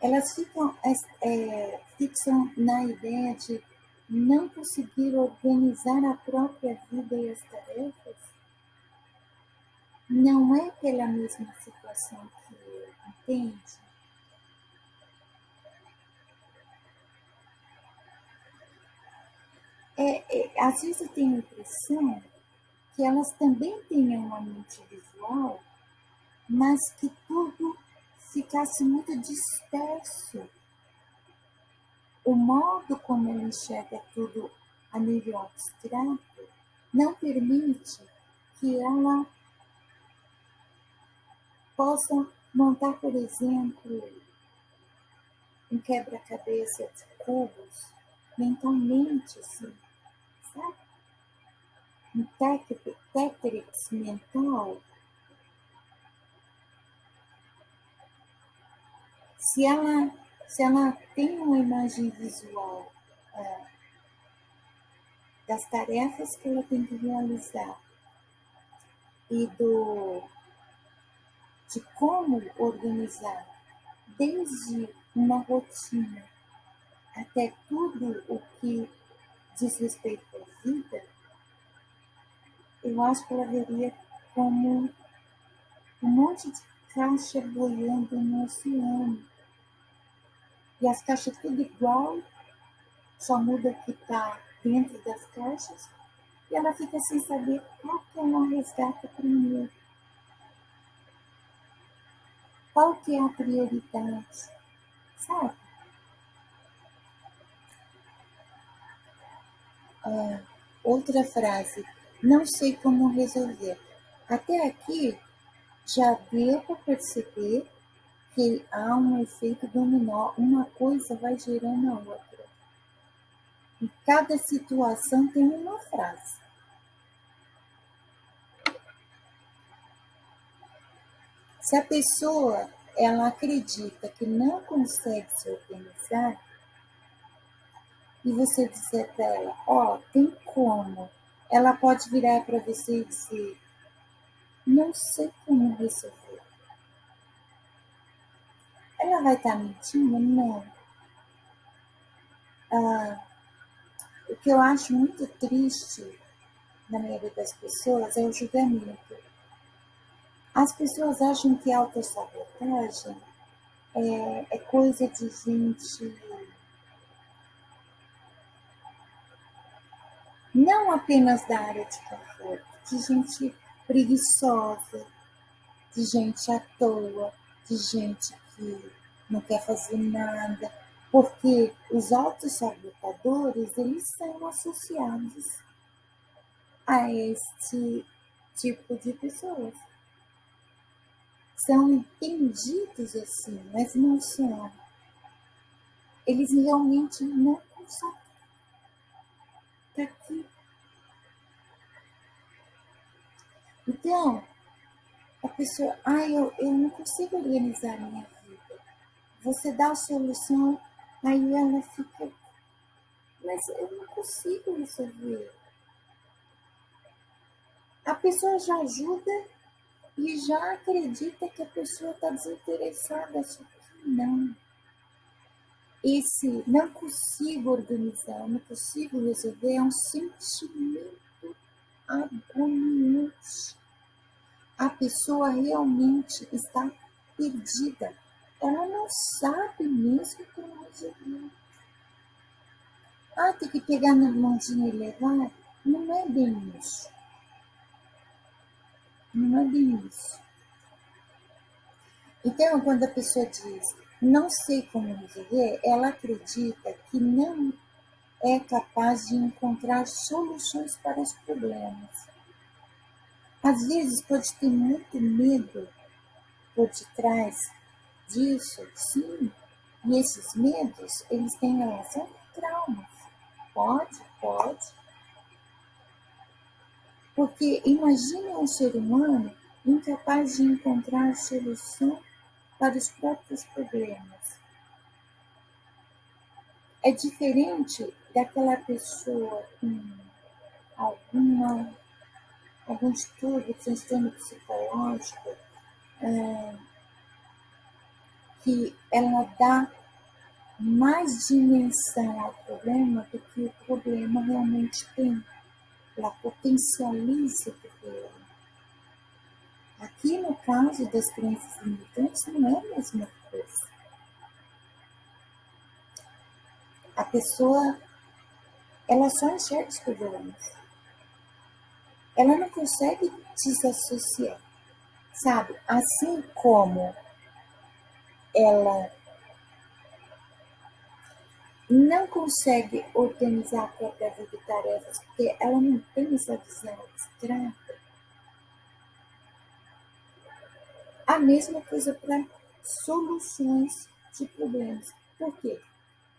elas fixam na ideia de não conseguir organizar a própria vida e as tarefas, não é pela mesma situação que eu, entende? Às vezes eu tenho a impressão que elas também têm uma mente visual, mas que tudo ficasse muito disperso. O modo como ela enxerga tudo a nível abstrato não permite que ela possa montar, por exemplo, um quebra-cabeça de cubos mentalmente, assim, sabe? Um Tetris mental. Se ela se ela tem uma imagem visual das tarefas que ela tem que realizar e de como organizar, desde uma rotina até tudo o que diz respeito à vida, eu acho que ela veria como um monte de caixa boiando no oceano. E as caixas tudo igual, só muda que está dentro das caixas, e ela fica sem saber qual que ela resgata primeiro, qual que é a prioridade, sabe? Outra frase, não sei como resolver. Até aqui já deu para perceber que há um efeito dominó, uma coisa vai gerando a outra. E cada situação tem uma frase. Se a pessoa ela acredita que não consegue se organizar, e você dizer para ela, tem como, ela pode virar para você e dizer, não sei como resolver. Ela vai estar mentindo? Não. O que eu acho muito triste na maioria das pessoas é o julgamento. As pessoas acham que autossabotagem é coisa de gente não apenas da área de conforto, de gente preguiçosa, de gente à toa, de gente que não quer fazer nada, porque os autossabotadores, eles são associados a este tipo de pessoas. São entendidos assim, mas não são. Eles realmente não conseguem estar aqui. Então, a pessoa, eu não consigo organizar a minha vida. Você dá a solução, aí ela fica, mas eu não consigo resolver. A pessoa já ajuda e já acredita que a pessoa está desinteressada, só que não. Esse não consigo organizar, não consigo resolver é um sentimento agoniante. A pessoa realmente está perdida. Ela não sabe mesmo como resolver. Tem que pegar na mãozinha e levar? Não é bem isso. Não é bem isso. Então, quando a pessoa diz, não sei como resolver, ela acredita que não é capaz de encontrar soluções para os problemas. Às vezes pode ter muito medo por detrás disso, sim. E esses medos, eles têm relação com traumas. Pode. Porque imagine um ser humano incapaz de encontrar solução para os próprios problemas. É diferente daquela pessoa com algum distúrbio, transtorno psicológico, que ela dá mais dimensão ao problema do que o problema realmente tem. Ela potencializa o problema. Aqui, no caso das crenças limitantes, não é a mesma coisa. A pessoa, ela só enxerga os problemas. Ela não consegue desassociar, sabe? Assim como ela não consegue organizar a própria vida e tarefas, porque ela não tem essa visão abstrata. A mesma coisa para soluções de problemas. Por quê?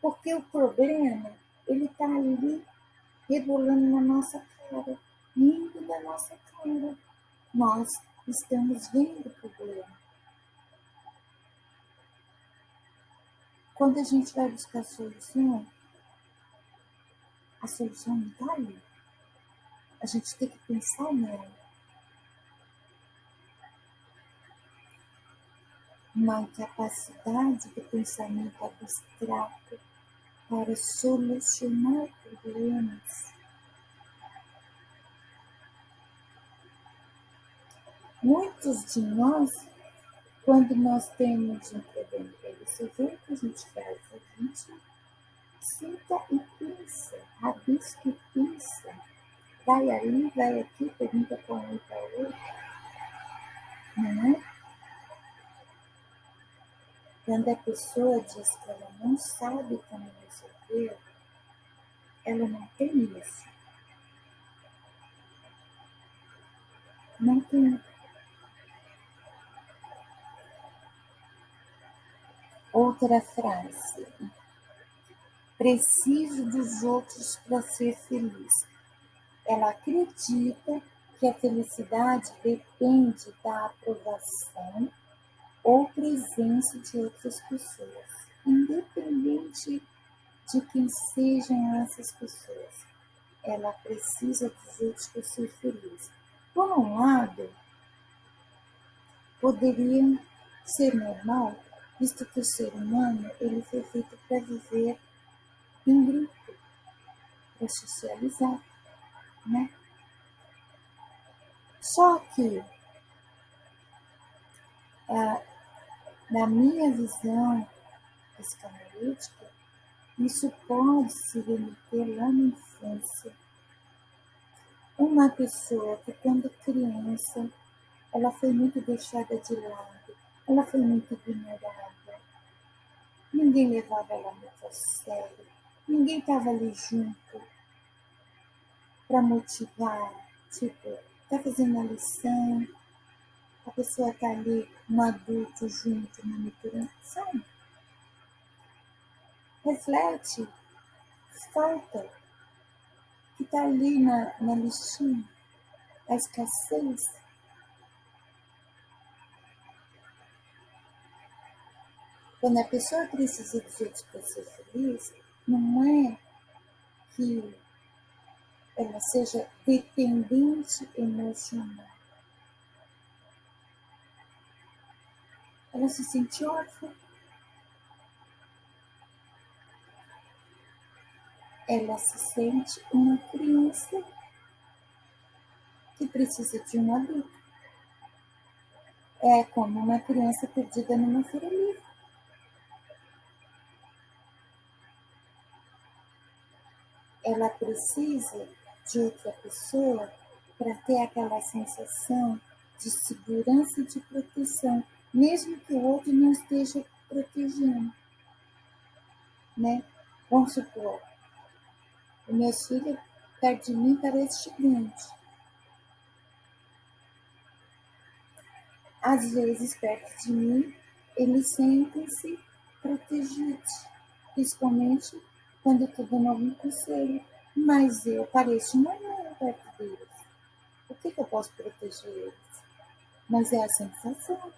Porque o problema, ele está ali rebolando na nossa cara, rindo da nossa cara. Nós estamos vendo o problema. quando a gente vai buscar a solução não está ali. A gente tem que pensar nela. Uma capacidade de pensamento abstrato para solucionar problemas. Muitos de nós, quando nós temos um problema para resolver, o que a gente faz? A gente senta e pensa, rabisca e pensa. Vai ali, vai aqui, pergunta para um e para o outro. Não é? Quando a pessoa diz que ela não sabe como resolver, ela não tem isso. Não tem. Outra frase. Preciso dos outros para ser feliz. Ela acredita que a felicidade depende da aprovação ou presença de outras pessoas, independente de quem sejam essas pessoas. Ela precisa dos outros para ser feliz. Por um lado, poderia ser normal, visto que o ser humano ele foi feito para viver em grupo, para socializar, né? Só que, na minha visão psicanalítica, isso pode se remeter lá na infância. Uma pessoa que, quando criança, ela foi muito deixada de lado, ela foi muito ignorada, ninguém levava ela muito a sério, ninguém estava ali junto para motivar, tipo, tá fazendo a lição, a pessoa tá ali, um adulto junto, monitorando, sabe? Reflete, falta, que tá ali na listinha, a escassez. Quando a pessoa precisa dos outros para ser feliz, não é que ela seja dependente emocional. Ela se sente órfã. Ela se sente uma criança que precisa de um adulto. É como uma criança perdida numa feira livre. Ela precisa de outra pessoa para ter aquela sensação de segurança e de proteção, mesmo que o outro não esteja protegendo, né? Vamos supor, o meu filho perto de mim parece gigante. Às vezes, perto de mim, eles sentem-se protegidos, principalmente quando eu estou dando algum conselho. Mas eu pareço uma mãe perto deles. O que eu posso proteger eles? Mas é a sensação.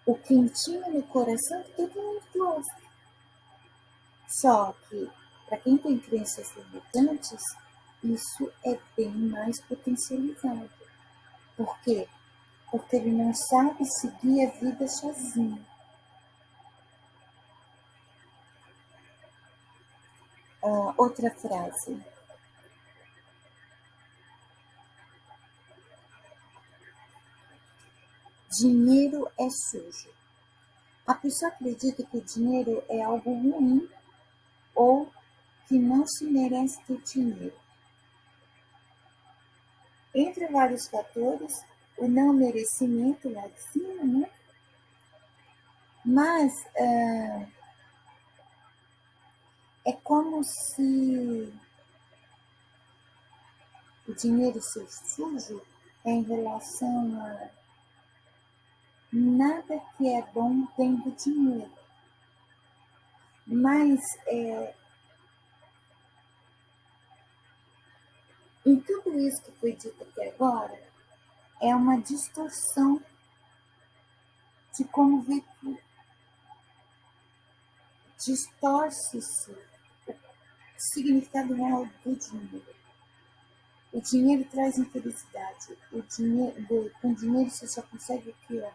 O quentinho no coração que todo mundo gosta. Só que, para quem tem crenças limitantes, isso é bem mais potencializado. Por quê? Porque ele não sabe seguir a vida sozinho. Outra frase. Dinheiro é sujo. A pessoa acredita que o dinheiro é algo ruim ou que não se merece ter dinheiro. Entre vários fatores, o não merecimento lá de cima, né? Mas é como se o dinheiro ser sujo é em relação a nada que é bom vem do dinheiro. Mas em tudo isso que foi dito até agora, é uma distorção de como ver tudo. distorce-se o significado real do dinheiro. O dinheiro traz infelicidade. Com dinheiro você só consegue o que ama.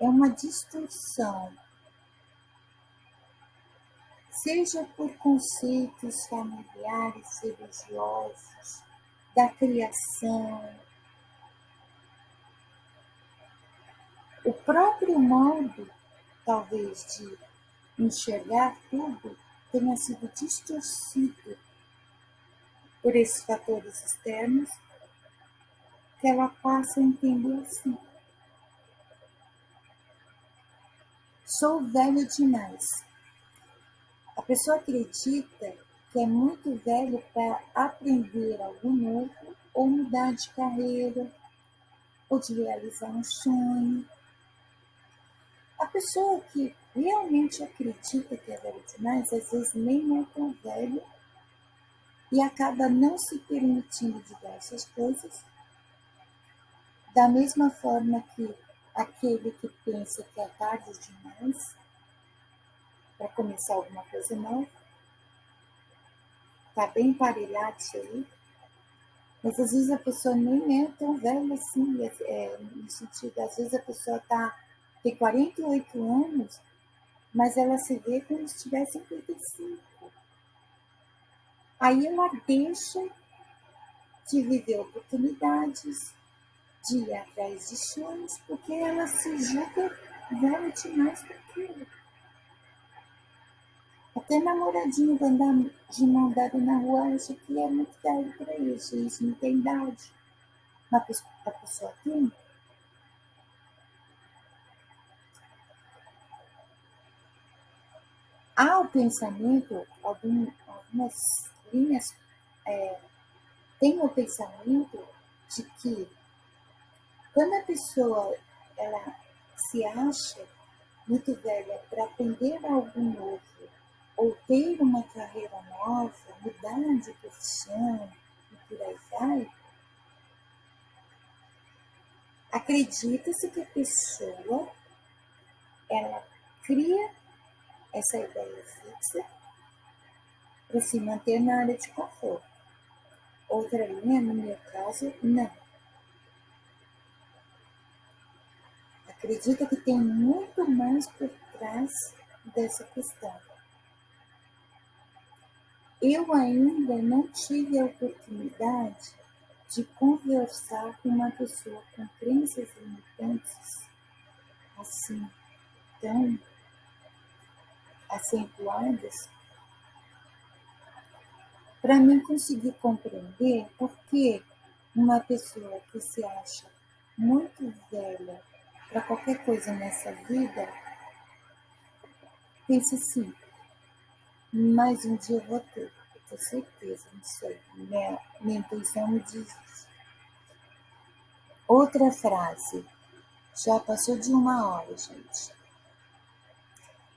É uma distorção, seja por conceitos familiares, religiosos, da criação. O próprio modo, talvez, de enxergar tudo tenha sido distorcido por esses fatores externos, que ela passa a entender assim. Sou velho demais. A pessoa acredita que é muito velho para aprender algo novo, ou mudar de carreira, ou de realizar um sonho. A pessoa que realmente acredita que é velho demais, às vezes nem é tão velho e acaba não se permitindo diversas coisas, da mesma forma que aquele que pensa que é tarde demais para começar alguma coisa nova, está bem emparelhado isso aí, mas às vezes a pessoa nem é tão velha assim, no sentido, às vezes a pessoa tem 48 anos, mas ela se vê como se tivesse 55. Aí ela deixa de viver oportunidades, de ir atrás de sonhos, porque ela se julga velha demais para aquilo. Até namoradinho vai andar de mão dada na rua acha que é muito velho para isso, e isso não tem idade. Mas a pessoa tem. Há o pensamento, algumas linhas têm o pensamento de que quando a pessoa ela se acha muito velha para aprender algo novo, ou ter uma carreira nova, mudar de profissão e por aí vai, acredita-se que a pessoa ela cria essa ideia fixa para se manter na área de conforto. Outra linha, no meu caso, não. Acredita que tem muito mais por trás dessa questão. Eu ainda não tive a oportunidade de conversar com uma pessoa com crenças limitantes assim, tão acentuadas, para mim conseguir compreender por que uma pessoa que se acha muito velha para qualquer coisa nessa vida pensa assim, mais um dia eu vou ter, eu tenho certeza, não sei, minha intuição me diz isso. Outra frase, já passou de 1 hora, gente.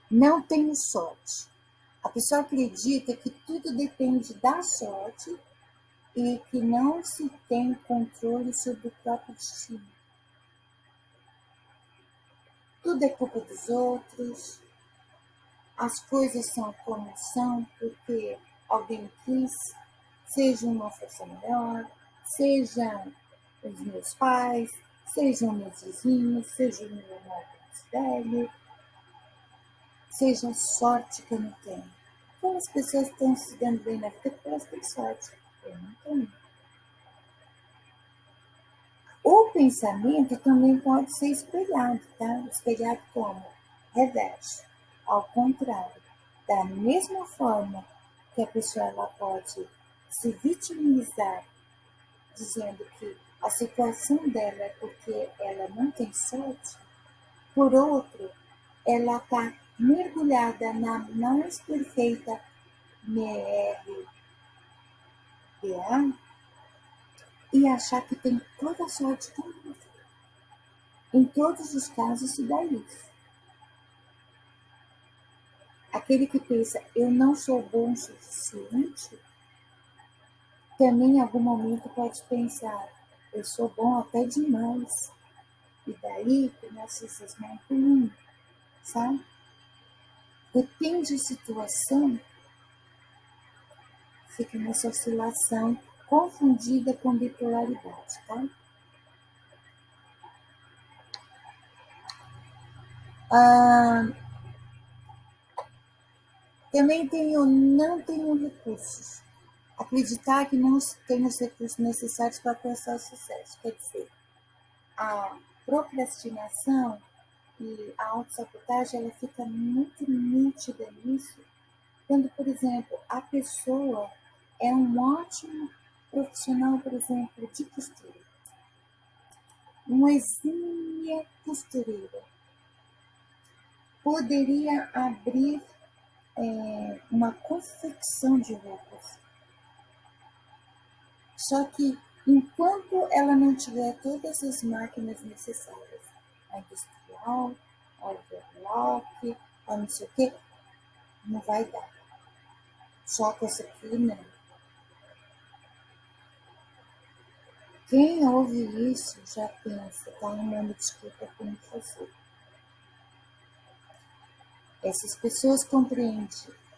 Não tenho sorte. A pessoa acredita que tudo depende da sorte e que não se tem controle sobre o próprio destino. Tudo é culpa dos outros, as coisas são como são porque alguém quis, seja uma força maior, sejam os meus pais, sejam meus vizinhos, seja o meu irmão mais velho, seja a sorte que eu não tenho. Aquelas pessoas estão se dando bem na vida porque elas têm sorte. Eu não tenho. O pensamento também pode ser espelhado, tá? Espelhado como? Reverso. Ao contrário. Da mesma forma que a pessoa ela pode se vitimizar, dizendo que a situação dela é porque ela não tem sorte, por outro, ela está mergulhada na mais perfeita MRBA e achar que tem toda a sorte do mundo. Em todos os casos se dá isso. Aquele que pensa, eu não sou bom o suficiente, também em algum momento pode pensar, eu sou bom até demais. E daí começa a se esmagar, sabe? depende da situação, fica nessa oscilação confundida com bipolaridade, tá? Também não tenho recursos. Acreditar que não tenho os recursos necessários para alcançar o sucesso. Quer dizer, a procrastinação e a autossabotagem, ela fica muito nítida nisso, quando, por exemplo, a pessoa é um ótimo profissional, por exemplo, de costura, uma exímia costureira, poderia abrir uma confecção de roupas. Só que, enquanto ela não tiver todas as máquinas necessárias, a industrial, a overlock, a não sei o quê, não vai dar. Só com essa aqui, não. Quem ouve isso já pensa, está arrumando desculpa para não fazer. Essas pessoas compreendem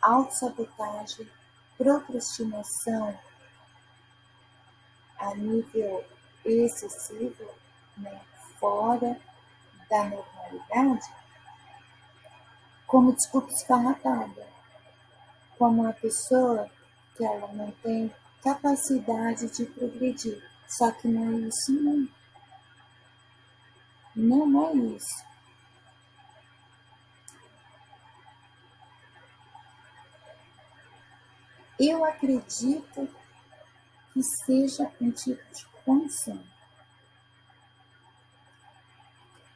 autossabotagem, procrastinação a nível excessivo, né, fora da normalidade, como desculpa esfarrapada, como uma pessoa que ela não tem capacidade de progredir. Só que não é isso, não. Não é isso. Eu acredito que seja um tipo de condição.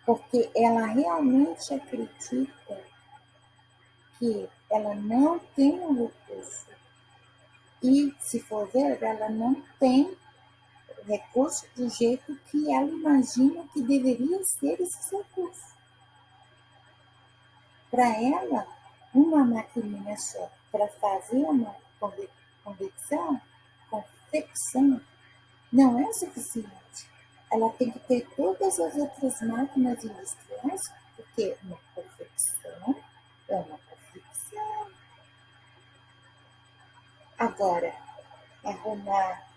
Porque ela realmente acredita que ela não tem um recurso. E, se for ver, ela não tem recurso do jeito que ela imagina que deveria ser esse recurso. Para ela, uma maquininha só para fazer uma confecção, não é suficiente. Ela tem que ter todas as outras máquinas industriais, porque uma confecção é uma confecção. Agora, arrumar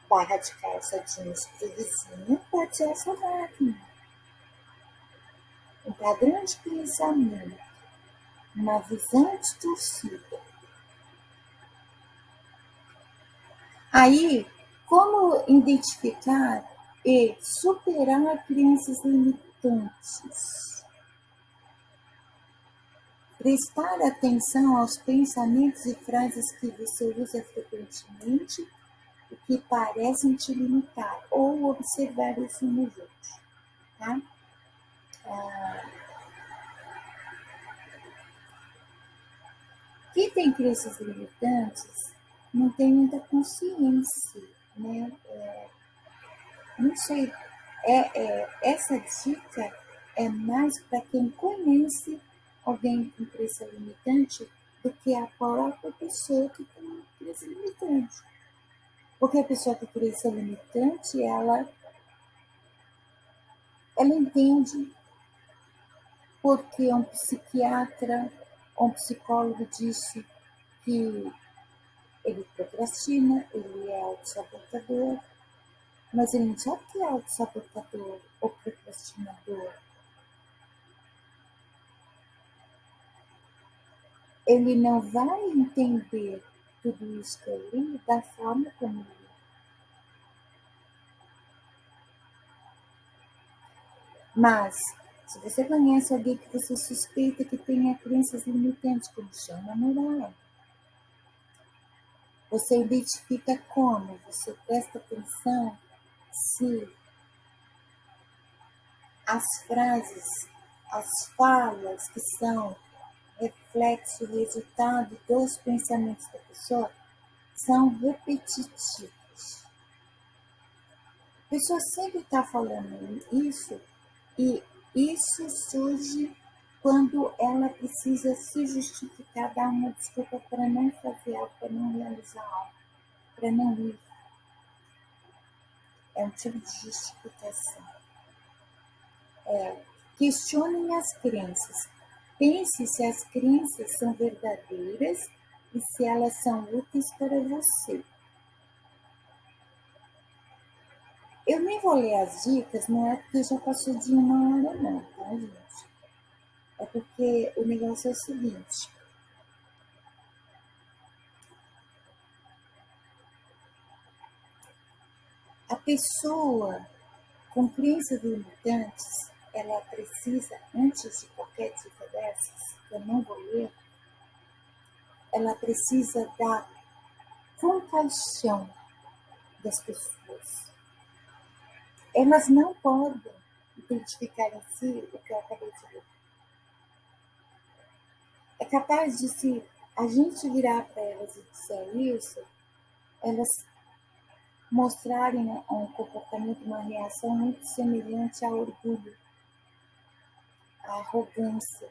barra de calça jeans para o vizinho pode ser essa máquina. Um padrão de pensamento, uma visão distorcida. Aí, como identificar e superar crenças limitantes? Prestar atenção aos pensamentos e frases que você usa frequentemente e que parecem te limitar, ou observar isso nos outros. Tá? Quem tem crenças limitantes não tem muita consciência, né? Não sei, essa dica é mais para quem conhece alguém com crença limitante do que a própria pessoa que tem crença limitante. Porque a pessoa que tem crença limitante, ela entende porque um psiquiatra ou um psicólogo disse que ele procrastina, ele é autossabotador, mas ele não sabe o que é autossabotador ou procrastinador. Ele não vai entender tudo isso que eu li da forma como eu li. Mas, se você conhece alguém que você suspeita que tenha crenças limitantes, como chama moral, você identifica como, você presta atenção se as frases, as falas que são reflexo, resultado dos pensamentos da pessoa, são repetitivos. A pessoa sempre está falando isso e isso surge quando ela precisa se justificar, dar uma desculpa para não fazer algo, para não realizar algo, para não ir. É um tipo de justificação. Questionem as crenças. Pense se as crenças são verdadeiras e se elas são úteis para você. Eu nem vou ler as dicas, não é porque já passou de 1 hora não, tá, gente? É porque o negócio é o seguinte. A pessoa com crenças limitantes, ela precisa, antes de qualquer dica dessas, que eu não vou ler, ela precisa da compaixão das pessoas. Elas não podem identificar em si o que eu acabei de ler. É capaz de, se a gente virar para elas e disser isso, elas mostrarem um comportamento, uma reação muito semelhante ao orgulho, à arrogância.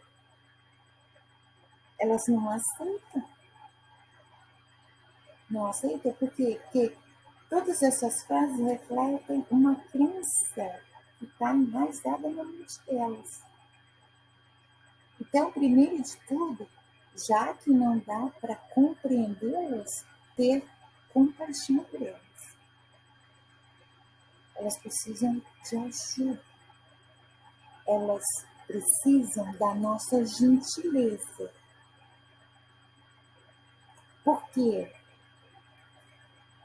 Elas não aceitam. Não aceitam por quê? Porque todas essas frases refletem uma crença que está enraizada na mente delas. Então, primeiro de tudo, já que não dá para compreendê-las, ter compaixão por elas. Elas precisam de ajuda. Elas precisam da nossa gentileza. Por quê?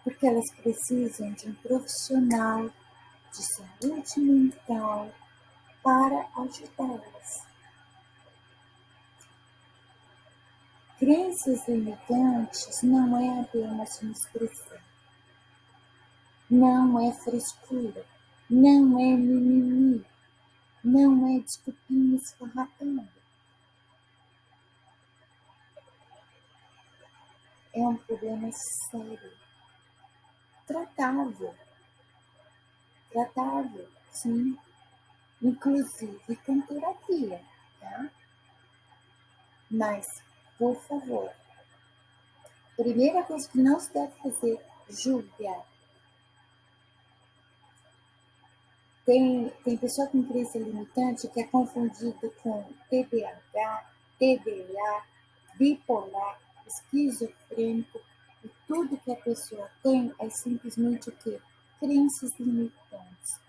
Porque elas precisam de um profissional de saúde mental para ajudá-las. Crenças limitantes não é apenas uma expressão, não é frescura, não é mimimi, não é desculpinha esfarrapada. É um problema sério, tratável, sim, inclusive com terapia, tá? Mas, por favor, primeira coisa que não se deve fazer, julgar. Tem pessoa com crença limitante que é confundida com TDAH, TDA, bipolar, esquizofrênico, e tudo que a pessoa tem é simplesmente o quê? Crenças limitantes.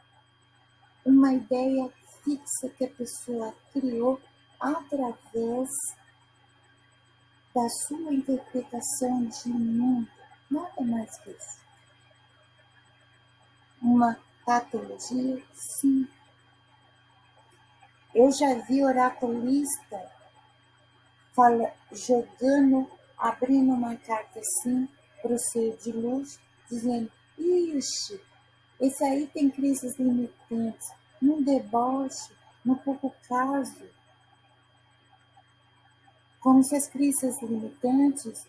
Uma ideia fixa que a pessoa criou através da sua interpretação de mundo. Nada mais que isso. Uma patologia? Sim. Eu já vi oraculista jogando, abrindo uma carta assim para o ser de luz, dizendo: ixi, esse aí tem crenças limitantes, num deboche, no pouco caso. Como se as crenças limitantes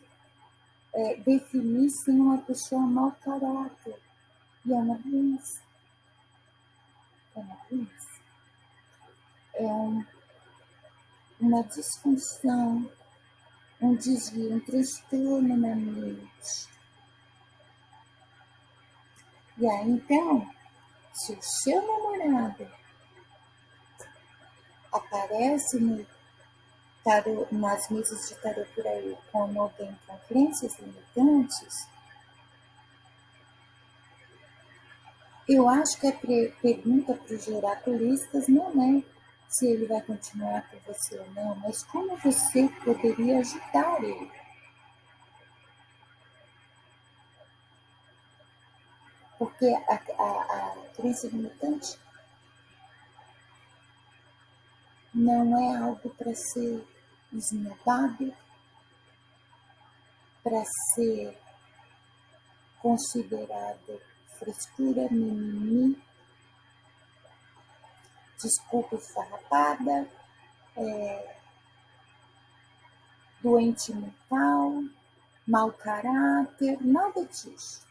definissem uma pessoa mau caráter. E é uma doença. É uma doença. É uma disfunção, um desvio, um transtorno na mente. E aí, então, se o seu namorado aparece no tarô, nas mesas de tarô por aí, como alguém com crenças limitantes, eu acho que a pergunta para os oraculistas não é se ele vai continuar com você ou não, mas como você poderia ajudar ele. Porque a crença limitante não é algo para ser esnobado, para ser considerado frescura, mimimi, desculpa esfarrapada, doente mental, mau caráter, nada disso.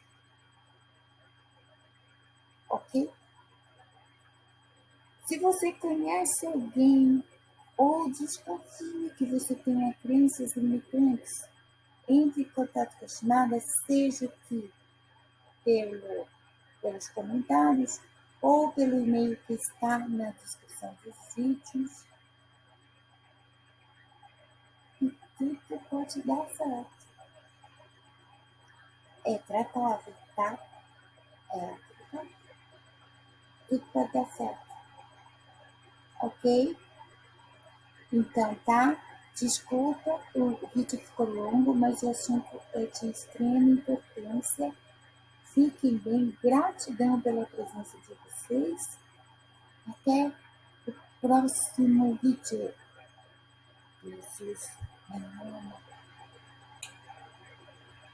Ok? Se você conhece alguém ou desconfia que você tenha crenças limitantes, entre em contato com a chamada, seja que pelos comentários ou pelo e-mail que está na descrição dos vídeos. pode dar certo. É tratável, tá? É, tudo pode dar certo. Ok? Então, tá? Desculpa, o vídeo ficou longo, mas o assunto é de extrema importância. Fiquem bem, gratidão pela presença de vocês. Até o próximo vídeo. Jesus, meu nome.